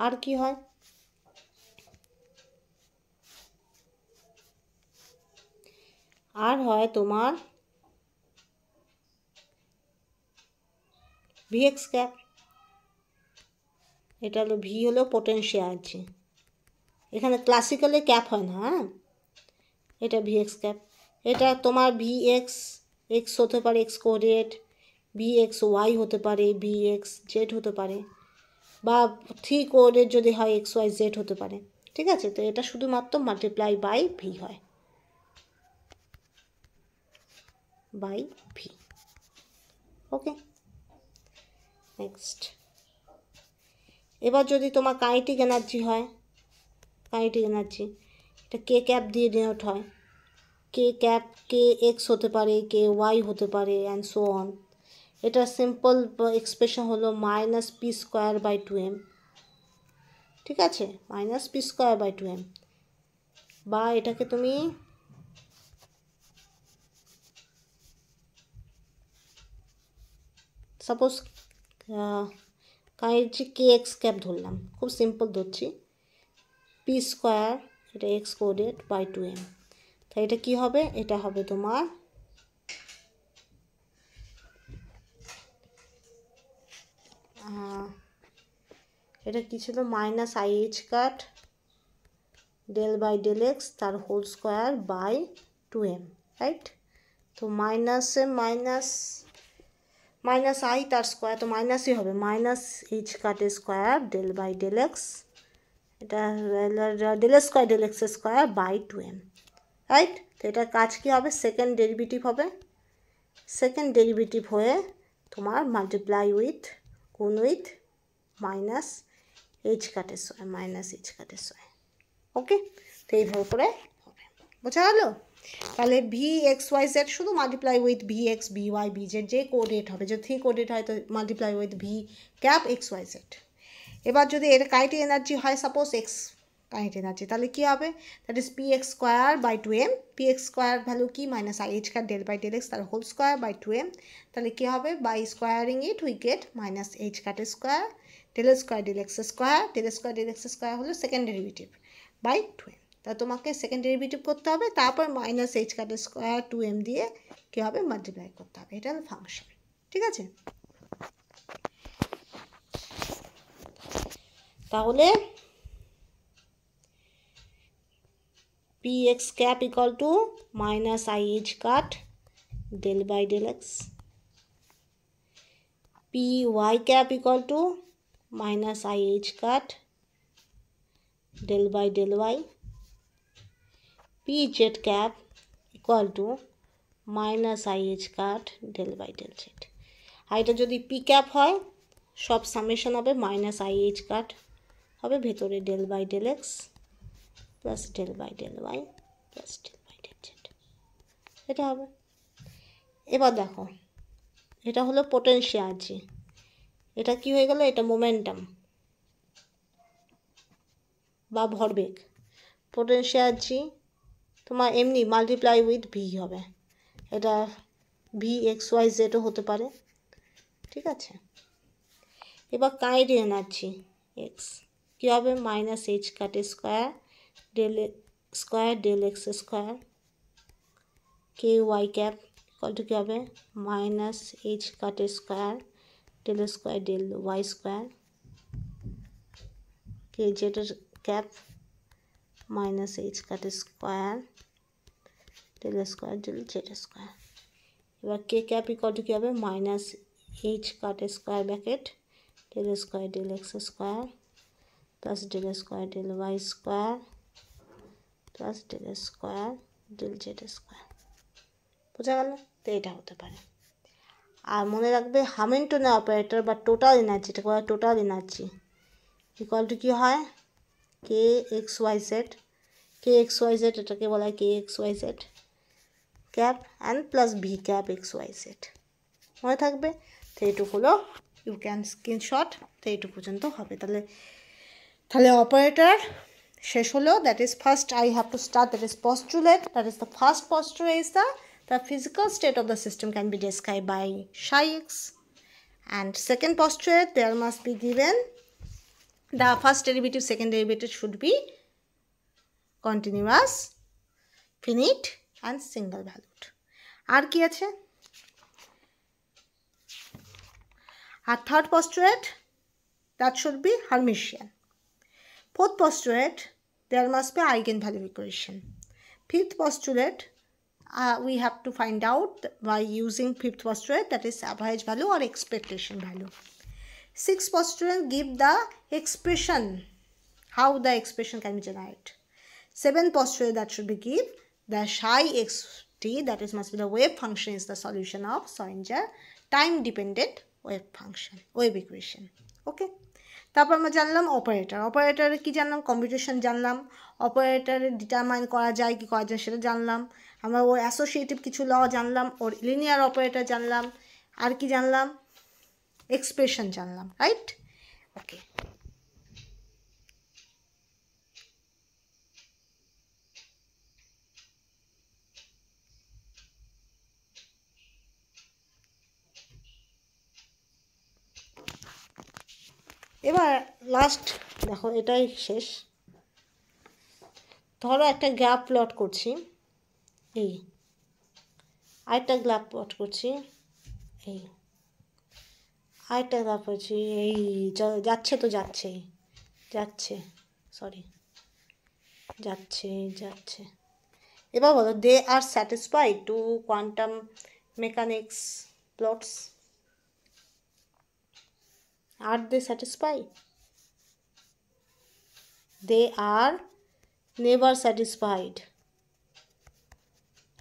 আর কি হয়? আর হয় তোমার ভিএক্স ক্যাপ। এটা হলো ভি, হলো পোটেনশিয়াল আছে, এখানে ক্লাসিক্যালে ক্যাপ হয় না। হ্যাঁ, এটা ভিএক্স ক্যাপ। এটা তোমার ভিএক্স এক্স হতে পারে, এক্স কোঅর্ডিনেট, ভিএক্স ওয়াই হতে পারে, ভিএক্স জেড হতে পারে, বা থ্রি কোঅর্ডিনেট যদি হয় এক্স ওয়াই জেড হতে পারে। ঠিক আছে, তো এটা শুধুমাত্র মাল্টিপ্লাই বাই ভি হয়, বাই ভি। Okay, next. এবার যদি তোমার কাইনেটিক এনার্জি হয়, কাইনেটিক এনার্জি এটা কে ক্যাপ দিয়ে ডিনোট হয়। কে ক্যাপ কে এক্স হতে পারে, কে ওয়াই হতে পারে, অ্যান্ড সো অন। এটা সিম্পল এক্সপ্রেশন হলো minus p square by 2m। ঠিক আছে, minus p square by 2m, বা এটাকে তুমি সাপোজ কাইনেটিক কে এক্স ক্যাপ ধরলাম, খুব সিম্পল ধরছি, পি স্কোয়ার এটা এক্স কোঅর্ডিনেট বাই 2m। তাই এটা কি হবে? এটা হবে তোমার এটা কি ছিল? Minus i h cut del by del x তার whole square by 2m, right? তো মাইনাসে মাইনাস, মাইনাস আই তার স্কোয়ার, তো মাইনাসই হবে, মাইনাস এইচ কাটের square del by del x, এটা del square del x square by 2m, right? তো এটার কাজ কী হবে? সেকেন্ড ডেরিভেটিভ হবে। সেকেন্ড ডেরিভেটিভ হয়ে তোমার মাল্টিপ্লাই উইথ, গুণ উইথ মাইনাস এইচ কাটের স্কোয়ার, মাইনাস এইচ কাটের স্কোয়ার। ওকে, তো এইভাবে করে হবে, বোঝা গেল? তাহলে ভি এক্স ওয়াই জেড শুধু multiply with v x b y b z, যে কোঅর্ডিনেট হবে, যদি থ্রি কোঅর্ডিনেট হয় তো multiply with v cap x y z. এবার যদি এর কাইনেটিক এনার্জি হয় সাপোজ এক্স কাইনেটিক এনার্জি, তাহলে কী হবে? That is p x square by 2m। P x square value কি? Minus i h cut del by del x তার whole square by 2m। তাহলে কী হবে? By squaring it we get minus h কাটের square del square del x square, del square del x square হলো second derivative by 2m। তা তোমাকে second derivative করতে হবে, তারপর মাইনাস এইচ কাটের স্কোয়ার 2m দিয়ে কী হবে? মাল্টিপ্লাই করতে হবে। এটা হলো ফাংশন। ঠিক আছে, তাহলে p x cap equal to minus i h cut del by del x, p y cap equal to minus i h cut del by del y, p z cap equal to minus i h cut del by del z. আর এটা যদি P cap হয় সব summation হবে minus i h cut হবে ভেতরে del by del x plus del by del y plus del by del z, এটা হবে। এবার দেখো, এটা হলো পোটেনশিয়ালজি, এটা কি হয়ে গেল? এটা মোমেন্টাম বা ভরবেগ। পোটেনশিয়ালজি তোমার এমনি মাল্টিপ্লাই উইথ ভি হবে, এটা ভি এক্স ওয়াই জেডও হতে পারে। ঠিক আছে, এবার কাইনেটিক এনার্জি এক্স কী হবে? মাইনাস এইচ কাটের square del square del x square, k y cap equal to কী হবে? মাইনাস এইচ কাটের square del square del y square, k জেডের ক্যাপ মাইনাস এইচ কাটের square del square del z square. এবার k cap equal to কী হবে? Minus h কাটের square bracket del square del x square plus del square del y square plus del square del z square। বোঝা গেল? তো এটা হতে পারে। আর মনে রাখবে হ্যামিল্টনের অপারেটর বা টোটাল এনার্জি, এটা বলা টোটাল এনার্জি ইকুয়াল টু কী হয়, k x y z, k x y z এটাকে বলা হয় k x y z cap and plus v cap x y z. মনে থাকবে? তো এইটুকু হলো, ইউ ক্যান স্ক্রিনশট। তো এইটুকু পর্যন্ত হবে। তাহলে অপারেটর শেষ হলো। That is first I have to start, that is postulate, that is the first postulate is the physical state of the system can be described by psi x, and second postulate there must be given the first derivative second derivative should be continuous, finite and single valued. আর কি আছে? আর third postulate that should be Hermitian. Fourth postulate there must be eigenvalue equation. Fifth postulate we have to find out by using fifth postulate, that is average value or expectation value. Sixth postulate give the expression, how the expression can be generated. Seventh postulate that should be give the psi xt, that is must be the wave function is the solution of Schrödinger time dependent wave function, wave equation. Okay, তারপর আমরা জানলাম operator. অপারেটরে কি জানলাম? Computation জানলাম। অপারেটরে determine করা যায় কি করা যায় সেটা জানলাম। আমরা ওর অ্যাসোসিয়েটিভ কিছু ল জানলাম, ওর লিনিয়ার অপারেটর জানলাম, আর কি জানলাম? এক্সপ্রেশন জানলাম, রাইট? ওকে, এবার লাস্ট দেখো, এটাই শেষ। ধরো একটা গ্রাফ প্লট করছি, এই আরেকটা গ্রাফ প্লট করছি, এই আরেকটা গ্রাফ করছি, এই যাচ্ছে তো যাচ্ছেই, যাচ্ছে, সরি, যাচ্ছে। এবার বলো, they are satisfied to quantum mechanics plots, are they satisfied? They are never satisfied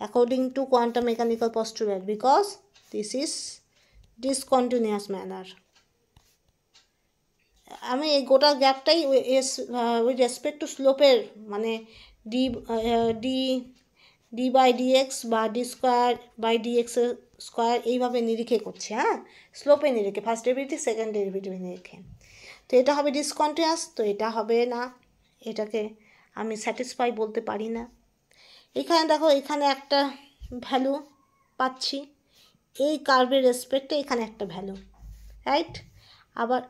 according to quantum mechanical postulate because this is discontinuous manner. আমি এই গোটা গ্যাপটাই উইথ রেসপেক্ট টু স্লোপের মানে ডি বাই ডিএক্স বা d square by dx square এইভাবে নিরিখে করছি, হ্যাঁ, স্লোপে নিরিখে, ফার্স্ট ডেরিভেটিভ সেকেন্ড ডেরিভেটিভ নিরিখে। তো এটা হবে ডিসকন্টিনিউয়াস, তো এটা হবে না, এটাকে আমি স্যাটিসফাই বলতে পারি না। এখানে দেখো, এখানে একটা ভ্যালু পাচ্ছি, এই কার্ভের রেসপেক্টে এখানে একটা ভ্যালু, রাইট? আবার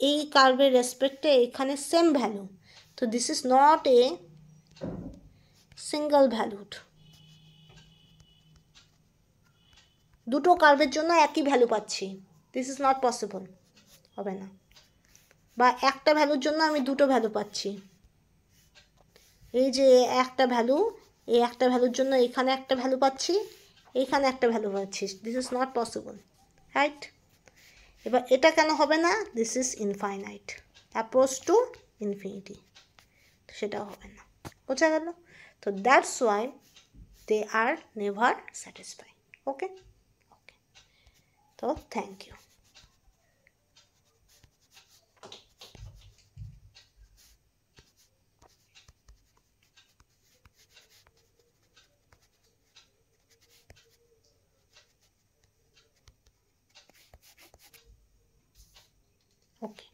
এই কার্ভের রেসপেক্টে এখানে সেম ভ্যালু, তো this is not a single valued. দুটো কার্ভের জন্য একই ভ্যালু পাচ্ছি, দিস ইজ নট পসিবল, হবে না। বা একটা ভ্যালুর জন্য আমি দুটো ভ্যালু পাচ্ছি, এই যে একটা ভ্যালু, এই একটা ভ্যালুর জন্য এখানে একটা ভ্যালু পাচ্ছি, এইখানে একটা ভ্যালু পাচ্ছি, this is not possible, right? এবার এটা কেন হবে না? This is infinite, approach to infinity, সেটাও হবে না। বোঝা গেল? তো that's why they are never satisfy. Okay, তো থ্যাংক ইউ। ওকে।